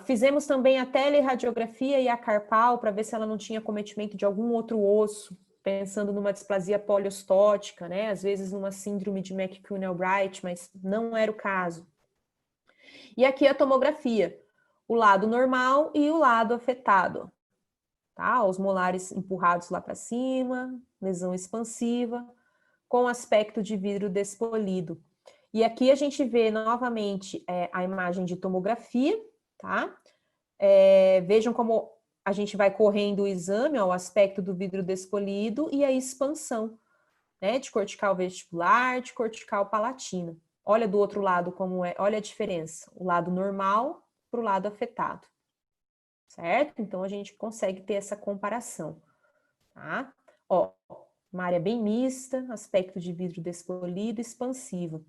Fizemos também a teleradiografia e a carpal para ver se ela não tinha cometimento de algum outro osso, pensando numa displasia poliostótica, né? Às vezes numa síndrome de McCune-Albright, mas não era o caso. E aqui a tomografia, o lado normal e o lado afetado, tá? Os molares empurrados lá para cima, lesão expansiva, com aspecto de vidro despolido. E aqui a gente vê novamente a imagem de tomografia, tá? Vejam como a gente vai correndo o exame, ó, o aspecto do vidro despolido e a expansão, né? De cortical vestibular, de cortical palatina. Olha do outro lado como é, olha a diferença, o lado normal para o lado afetado, certo? Então, a gente consegue ter essa comparação, tá? Ó, uma área bem mista, aspecto de vidro despolido, expansivo.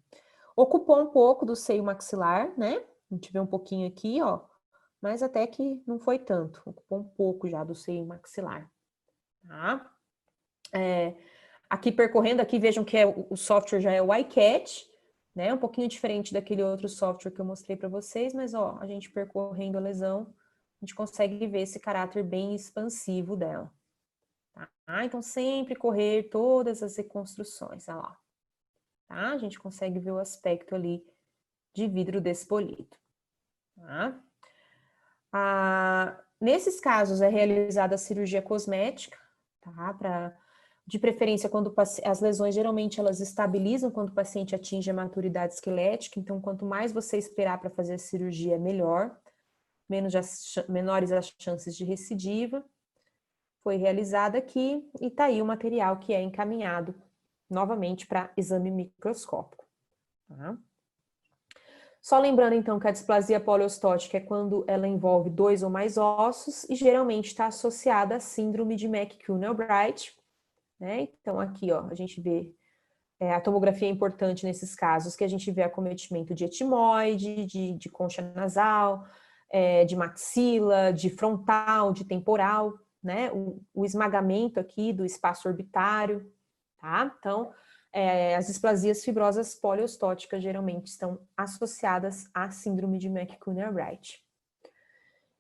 Ocupou um pouco do seio maxilar, né? A gente vê um pouquinho aqui, ó, mas até que não foi tanto, ocupou um pouco já do seio maxilar, tá? Aqui percorrendo, aqui vejam que o software já é o iCat, né? Um pouquinho diferente daquele outro software que eu mostrei para vocês, mas ó, a gente percorrendo a lesão, a gente consegue ver esse caráter bem expansivo dela. Tá? Então, sempre correr todas as reconstruções, olha lá. Tá? A gente consegue ver o aspecto ali de vidro despolido. Tá? Nesses casos, é realizada a cirurgia cosmética, tá? De preferência, quando as lesões geralmente elas estabilizam quando o paciente atinge a maturidade esquelética, então quanto mais você esperar para fazer a cirurgia, melhor, menores as chances de recidiva. Foi realizada aqui e tá aí o material que é encaminhado novamente para exame microscópico. Tá? Só lembrando então que a displasia poliostótica é quando ela envolve 2 ou mais ossos e geralmente está associada à síndrome de McCune-Albright, né? Então aqui ó, a gente vê a tomografia é importante nesses casos, que a gente vê acometimento de etimoide, de concha nasal, de maxila, de frontal, de temporal, né? O esmagamento aqui do espaço orbitário, tá? Então, as displasias fibrosas poliostóticas geralmente estão associadas à síndrome de McCune-Albright.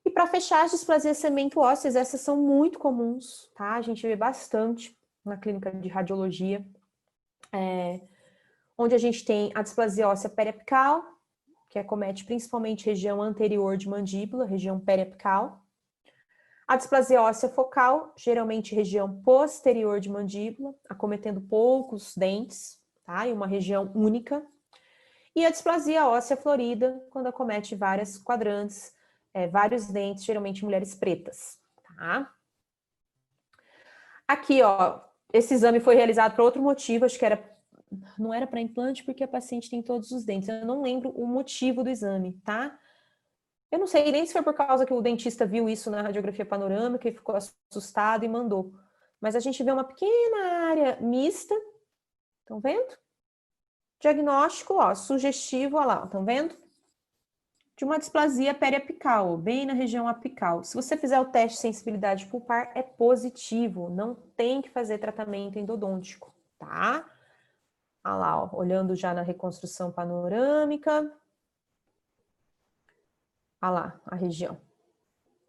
E para fechar, as displasias cemento-ósseas, essas são muito comuns, tá? A gente vê bastante na clínica de radiologia, onde a gente tem a displasia óssea periapical, que acomete principalmente região anterior de mandíbula, região periapical. A displasia óssea focal, geralmente região posterior de mandíbula, acometendo poucos dentes, tá? E uma região única. E a displasia óssea florida, quando acomete várias quadrantes, vários dentes, geralmente mulheres pretas, tá? Aqui, ó, esse exame foi realizado por outro motivo, acho que não era para implante, porque a paciente tem todos os dentes. Eu não lembro o motivo do exame, tá? Eu não sei nem se foi por causa que o dentista viu isso na radiografia panorâmica e ficou assustado e mandou. Mas a gente vê uma pequena área mista, estão vendo? Diagnóstico, ó, sugestivo, ó lá, estão vendo? De uma displasia periapical, bem na região apical. Se você fizer o teste de sensibilidade pulpar, é positivo, não tem que fazer tratamento endodôntico, tá? Olha lá, ó, olhando já na reconstrução panorâmica. Olha lá, a região.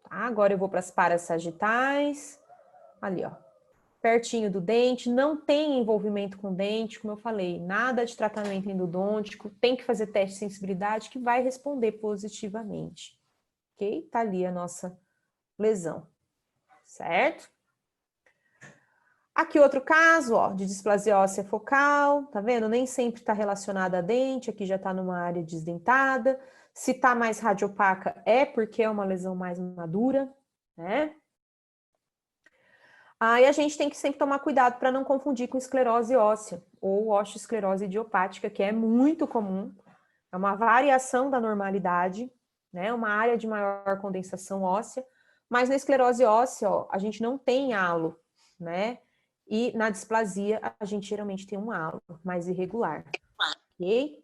Tá? Agora eu vou para as parasagitais. Ali, ó. Pertinho do dente, não tem envolvimento com o dente, como eu falei, nada de tratamento endodôntico, tem que fazer teste de sensibilidade que vai responder positivamente. Ok? Tá ali a nossa lesão. Certo? Aqui outro caso, ó, de displasia óssea focal, tá vendo? Nem sempre está relacionada a dente, aqui já está numa área desdentada. Se está mais radiopaca é porque é uma lesão mais madura, né? Aí a gente tem que sempre tomar cuidado para não confundir com esclerose óssea ou osteoesclerose idiopática, que é muito comum. É uma variação da normalidade, né? Uma área de maior condensação óssea, mas na esclerose óssea, ó, a gente não tem halo, né? E na displasia, a gente geralmente tem um halo mais irregular. Ok?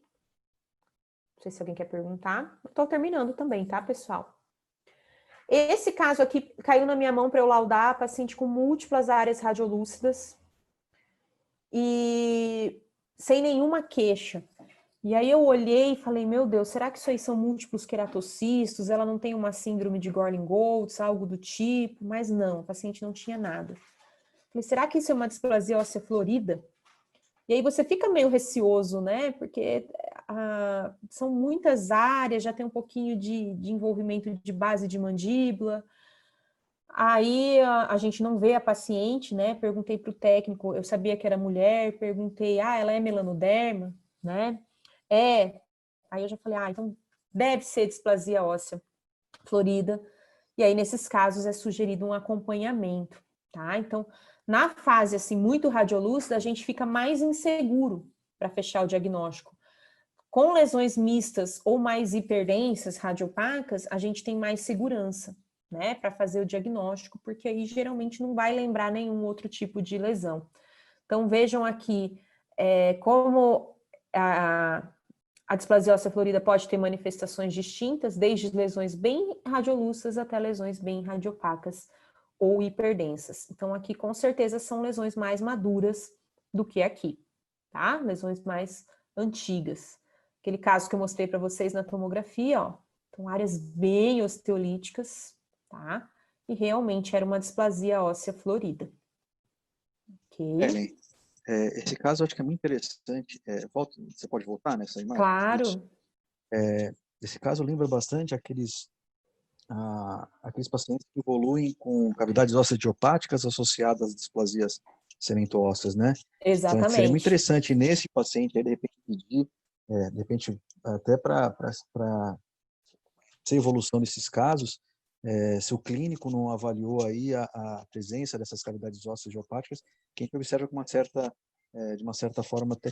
Não sei se alguém quer perguntar. Estou terminando também, tá, pessoal? Esse caso aqui caiu na minha mão para eu laudar paciente com múltiplas áreas radiolúcidas e sem nenhuma queixa. E aí eu olhei e falei, meu Deus, será que isso aí são múltiplos queratocistos? Ela não tem uma síndrome de Gorlin-Goltz, algo do tipo? Mas não, a paciente não tinha nada. Falei, será que isso é uma displasia óssea florida? E aí você fica meio receoso, né? Porque são muitas áreas, já tem um pouquinho de envolvimento de base de mandíbula. Aí a gente não vê a paciente, né? Perguntei para o técnico, eu sabia que era mulher, perguntei, ela é melanoderma, né? Aí eu já falei, então deve ser displasia óssea florida. E aí, nesses casos, é sugerido um acompanhamento, tá? Então, na fase, assim, muito radiolúcida, a gente fica mais inseguro para fechar o diagnóstico. Com lesões mistas ou mais hiperdensas, radiopacas, a gente tem mais segurança, né, para fazer o diagnóstico, porque aí geralmente não vai lembrar nenhum outro tipo de lesão. Então, vejam aqui como a displasia óssea florida pode ter manifestações distintas, desde lesões bem radiolúcidas até lesões bem radiopacas ou hiperdensas. Então, aqui com certeza são lesões mais maduras do que aqui, tá? Lesões mais antigas. Aquele caso que eu mostrei para vocês na tomografia, ó, então áreas bem osteolíticas, tá? E realmente era uma displasia óssea florida. Ok? Ellen, esse caso eu acho que é muito interessante. Você pode voltar nessa imagem? Claro. Isso. Esse caso lembra bastante aqueles pacientes que evoluem com cavidades ósseas idiopáticas associadas às displasias cemento-ósseas, né? Então, seria muito Exatamente. interessante nesse paciente, aí, de repente, pedir, de repente, até para ser evolução desses casos, se o clínico não avaliou aí a presença dessas cavidades ósseas idiopáticas, que a gente observa com de uma certa forma, até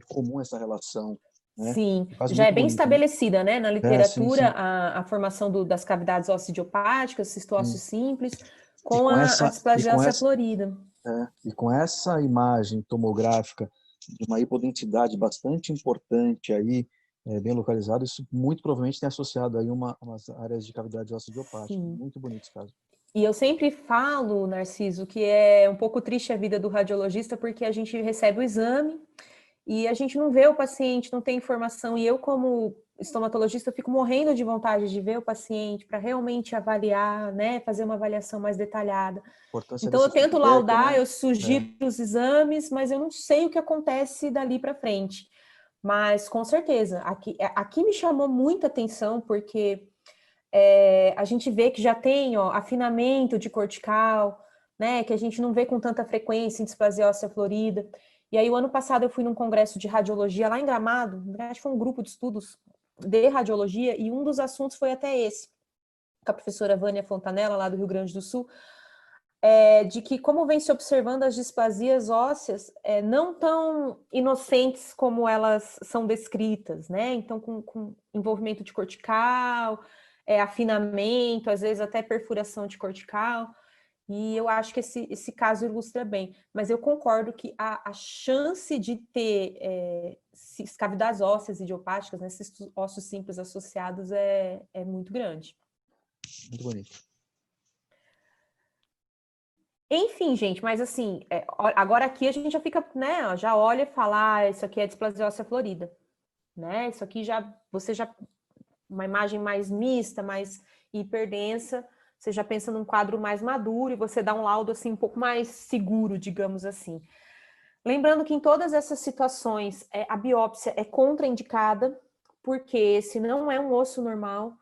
comum essa relação, né? Sim, Um caso já é muito bem bonito, né? estabelecida, né? Na Sim, literatura, sim. a formação das cavidades ósseas idiopáticas, cistoósseo Sim. simples, E com com a essa, e displasia com óssea essa, florida. e com essa imagem tomográfica de uma hipodensidade bastante importante aí, bem localizada, isso muito provavelmente tem associado aí umas áreas de cavidade óssea idiopática. Sim. Muito bonito esse caso. E eu sempre falo, Narciso, que é um pouco triste a vida do radiologista, porque a gente recebe o exame e a gente não vê o paciente, não tem informação. E eu, como estomatologista, fico morrendo de vontade de ver o paciente para realmente avaliar, né, fazer uma avaliação mais detalhada. Importância Então, eu desse tento feedback, laudar, né? eu sugiro os exames, mas eu não sei o que acontece dali para frente. Mas, com certeza, aqui me chamou muita atenção, porque a gente vê que já tem afinamento de cortical, né, que a gente não vê com tanta frequência em displasia óssea florida. E aí, o ano passado, eu fui num congresso de radiologia lá em Gramado, na verdade, foi um grupo de estudos de radiologia, e um dos assuntos foi até esse, com a professora Vânia Fontanella, lá do Rio Grande do Sul, de que como vem se observando as displasias ósseas não tão inocentes como elas são descritas, né? Então, com envolvimento de cortical, afinamento, às vezes até perfuração de cortical, e eu acho que esse caso ilustra bem. Mas eu concordo que a chance de ter cavidades ósseas idiopáticas, né, esses ossos simples associados, é muito grande. Muito bonito. Enfim, gente, mas assim, agora aqui a gente já fica, né, já olha e fala, isso aqui é displasia óssea florida, né? Isso aqui uma imagem mais mista, mais hiperdensa, você já pensa num quadro mais maduro e você dá um laudo assim um pouco mais seguro, digamos assim. Lembrando que em todas essas situações a biópsia é contraindicada, porque se não é um osso normal,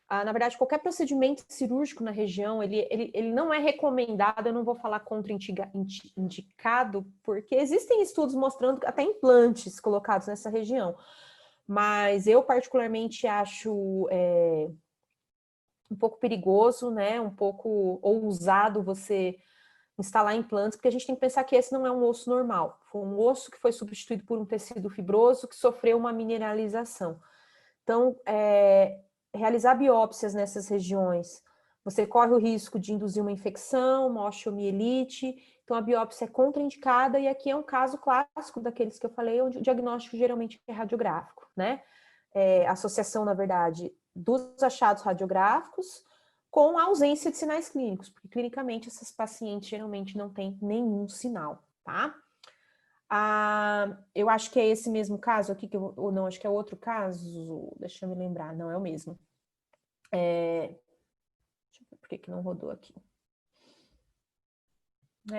na verdade, qualquer procedimento cirúrgico na região, ele não é recomendado, eu não vou falar contraindicado, porque existem estudos mostrando até implantes colocados nessa região. Mas eu particularmente acho um pouco perigoso, né? Um pouco ousado você instalar implantes, porque a gente tem que pensar que esse não é um osso normal. Foi um osso que foi substituído por um tecido fibroso que sofreu uma mineralização. Então, realizar biópsias nessas regiões, você corre o risco de induzir uma infecção, uma osteomielite, então a biópsia é contraindicada, e aqui é um caso clássico daqueles que eu falei, onde o diagnóstico geralmente é radiográfico, né? Associação, na verdade, dos achados radiográficos com a ausência de sinais clínicos, porque clinicamente essas pacientes geralmente não têm nenhum sinal, tá? Eu acho que é esse mesmo caso aqui, ou não, acho que é outro caso, deixa eu me lembrar, não, é o mesmo. Deixa eu ver por que não rodou aqui.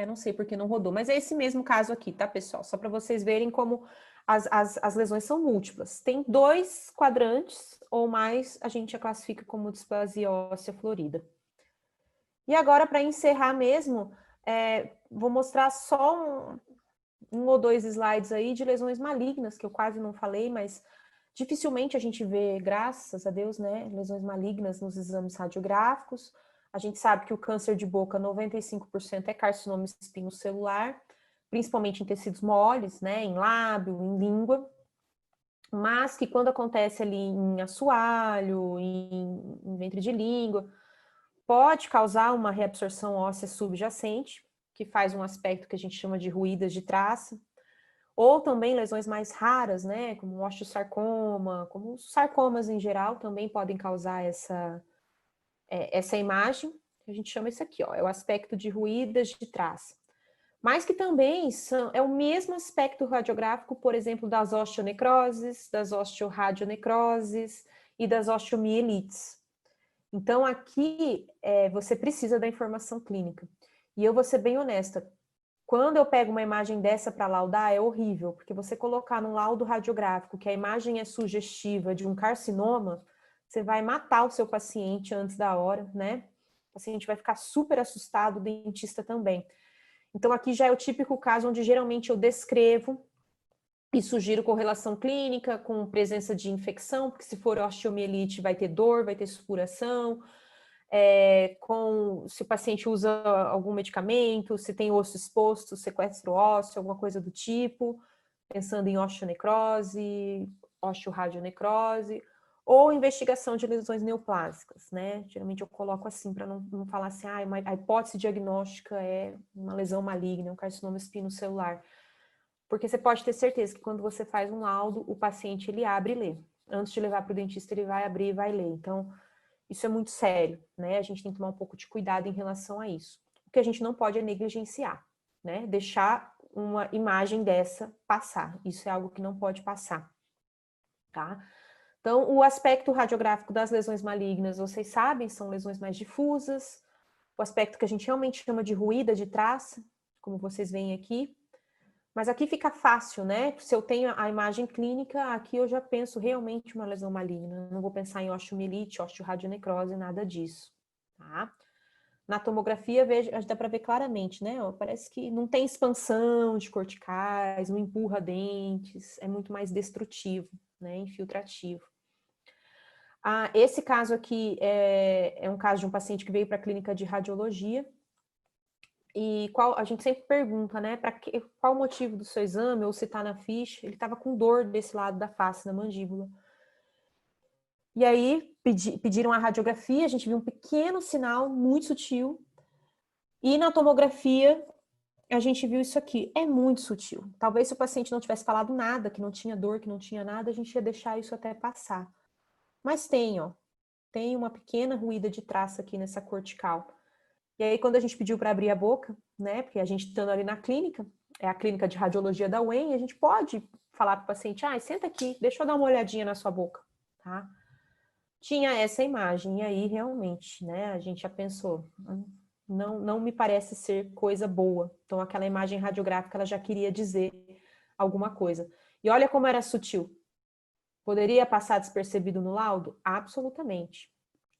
Não sei por que não rodou, mas é esse mesmo caso aqui, tá, pessoal? Só para vocês verem como as lesões são múltiplas. Tem 2 quadrantes ou mais, a gente a classifica como displasia óssea florida. E agora, para encerrar mesmo, vou mostrar só um ou 2 slides aí de lesões malignas, que eu quase não falei, mas dificilmente a gente vê, graças a Deus, né, lesões malignas nos exames radiográficos. A gente sabe que o câncer de boca, 95% é carcinoma espinocelular, principalmente em tecidos moles, né, em lábio, em língua. mas que quando acontece ali em assoalho, em ventre de língua, pode causar uma reabsorção óssea subjacente, que faz um aspecto que a gente chama de ruídas de traça, ou também lesões mais raras, né, como osteosarcoma, como os sarcomas em geral, também podem causar essa imagem, que a gente chama isso aqui, ó, é o aspecto de ruídas de traça. Mas que também é o mesmo aspecto radiográfico, por exemplo, das osteonecroses, das osteoradionecroses e das osteomielites. Então, aqui você precisa da informação clínica. E eu vou ser bem honesta, quando eu pego uma imagem dessa para laudar, é horrível, porque você colocar num laudo radiográfico que a imagem é sugestiva de um carcinoma, você vai matar o seu paciente antes da hora, né? O paciente vai ficar super assustado, o dentista também. Então, aqui já é o típico caso onde geralmente eu descrevo e sugiro correlação clínica com presença de infecção, porque se for osteomielite vai ter dor, vai ter supuração, se o paciente usa algum medicamento, se tem osso exposto, sequestro ósseo, alguma coisa do tipo, pensando em osteonecrose, osteoradionecrose, ou investigação de lesões neoplásicas, né? Geralmente eu coloco assim, para não falar assim, a hipótese diagnóstica é uma lesão maligna, um carcinoma espinocelular. Porque você pode ter certeza que quando você faz um laudo, o paciente ele abre e lê. Antes de levar para o dentista, ele vai abrir e vai ler. Então, isso é muito sério, né? A gente tem que tomar um pouco de cuidado em relação a isso. O que a gente não pode é negligenciar, né? Deixar uma imagem dessa passar. Isso é algo que não pode passar, tá? Então, o aspecto radiográfico das lesões malignas, vocês sabem, são lesões mais difusas. O aspecto que a gente realmente chama de ruída de traça, como vocês veem aqui. Mas aqui fica fácil, né? Se eu tenho a imagem clínica, aqui eu já penso realmente uma lesão maligna. Não vou pensar em osteomielite, osteoradionecrose, nada disso, tá? Na tomografia, dá para ver claramente, né? Parece que não tem expansão de corticais, não empurra dentes, é muito mais destrutivo, né? Infiltrativo. Esse caso aqui é um caso de um paciente que veio para a clínica de radiologia. E a gente sempre pergunta, né, qual o motivo do seu exame, ou se está na ficha. Ele estava com dor desse lado da face, da mandíbula. E aí, pediram a radiografia, a gente viu um pequeno sinal, muito sutil. E na tomografia, a gente viu isso aqui, é muito sutil. Talvez se o paciente não tivesse falado nada, que não tinha dor, que não tinha nada, a gente ia deixar isso até passar. Mas tem uma pequena ruída de traça aqui nessa cortical. E aí, quando a gente pediu para abrir a boca, né, porque a gente estando ali na clínica, é a clínica de radiologia da UEM, a gente pode falar para o paciente, senta aqui, deixa eu dar uma olhadinha na sua boca, tá? Tinha essa imagem, e aí realmente, né, a gente já pensou, não me parece ser coisa boa. Então, aquela imagem radiográfica, ela já queria dizer alguma coisa. E olha como era sutil. Poderia passar despercebido no laudo? Absolutamente.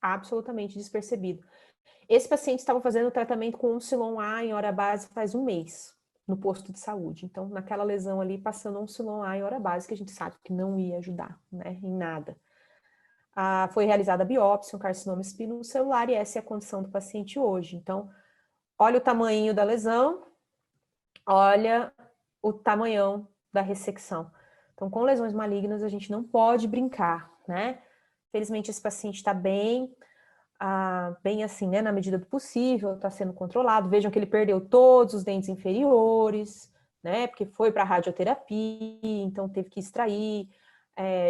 Absolutamente despercebido. Esse paciente estava fazendo tratamento com Oncilon A em hora base faz um mês, no posto de saúde. Então, naquela lesão ali, passando Oncilon A em hora base, que a gente sabe que não ia ajudar, né, em nada. Foi realizada a biópsia, um carcinoma espinocelular, e essa é a condição do paciente hoje. Então, olha o tamanho da lesão, olha o tamanhão da ressecção. Então, com lesões malignas, a gente não pode brincar, né? Felizmente, esse paciente está bem assim, né, na medida do possível, está sendo controlado. Vejam que ele perdeu todos os dentes inferiores, né, porque foi para a radioterapia, então teve que extrair,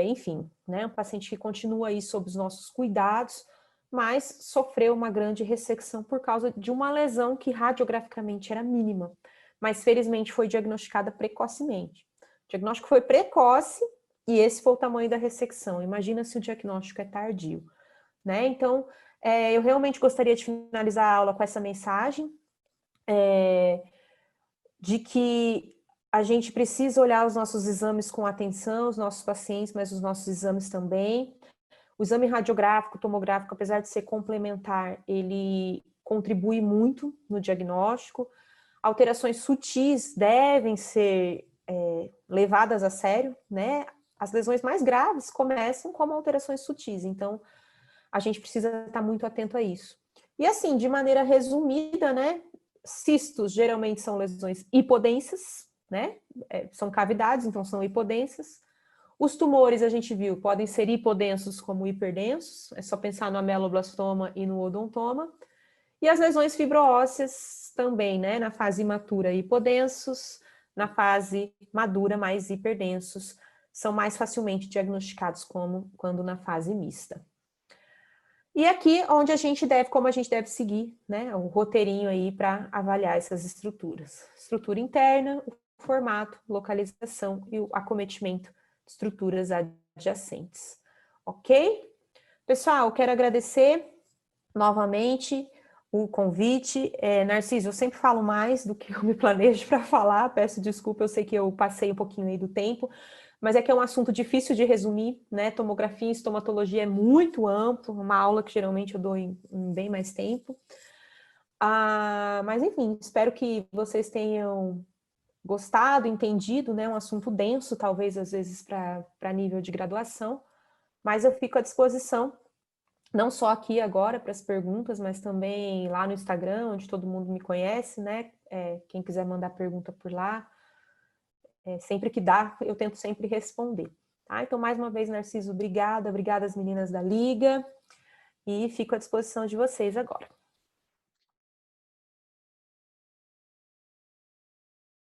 enfim, né, um paciente que continua aí sob os nossos cuidados, mas sofreu uma grande ressecção por causa de uma lesão que radiograficamente era mínima, mas felizmente foi diagnosticada precocemente. O diagnóstico foi precoce e esse foi o tamanho da ressecção. Imagina se o diagnóstico é tardio, né? Então, eu realmente gostaria de finalizar a aula com essa mensagem de que a gente precisa olhar os nossos exames com atenção, os nossos pacientes, mas os nossos exames também. O exame radiográfico, tomográfico, apesar de ser complementar, ele contribui muito no diagnóstico. Alterações sutis devem ser levadas a sério, né? As lesões mais graves começam como alterações sutis, então a gente precisa estar muito atento a isso. E assim, de maneira resumida, né? Cistos geralmente são lesões hipodensas, né? São cavidades, então são hipodensas. Os tumores, a gente viu, podem ser hipodensos como hiperdensos, é só pensar no ameloblastoma e no odontoma. E as lesões fibroósseas também, né? Na fase imatura, hipodensos, na fase madura, mais hiperdensos, são mais facilmente diagnosticados quando na fase mista. E aqui onde como a gente deve seguir, né? O roteirinho aí para avaliar essas estruturas. Estrutura interna, o formato, localização e o acometimento de estruturas adjacentes. Ok? Pessoal, quero agradecer novamente o convite. Narciso, eu sempre falo mais do que eu me planejo para falar, peço desculpa, eu sei que eu passei um pouquinho aí do tempo, mas é que é um assunto difícil de resumir, né? Tomografia e estomatologia é muito amplo, uma aula que geralmente eu dou em bem mais tempo. Mas enfim, espero que vocês tenham gostado, entendido, né? Um assunto denso, talvez às vezes para nível de graduação, mas eu fico à disposição, não só aqui agora para as perguntas, mas também lá no Instagram, onde todo mundo me conhece, né? Quem quiser mandar pergunta por lá, sempre que dá, eu tento sempre responder. Tá? Então, mais uma vez, Narciso, obrigada às meninas da Liga, e fico à disposição de vocês agora.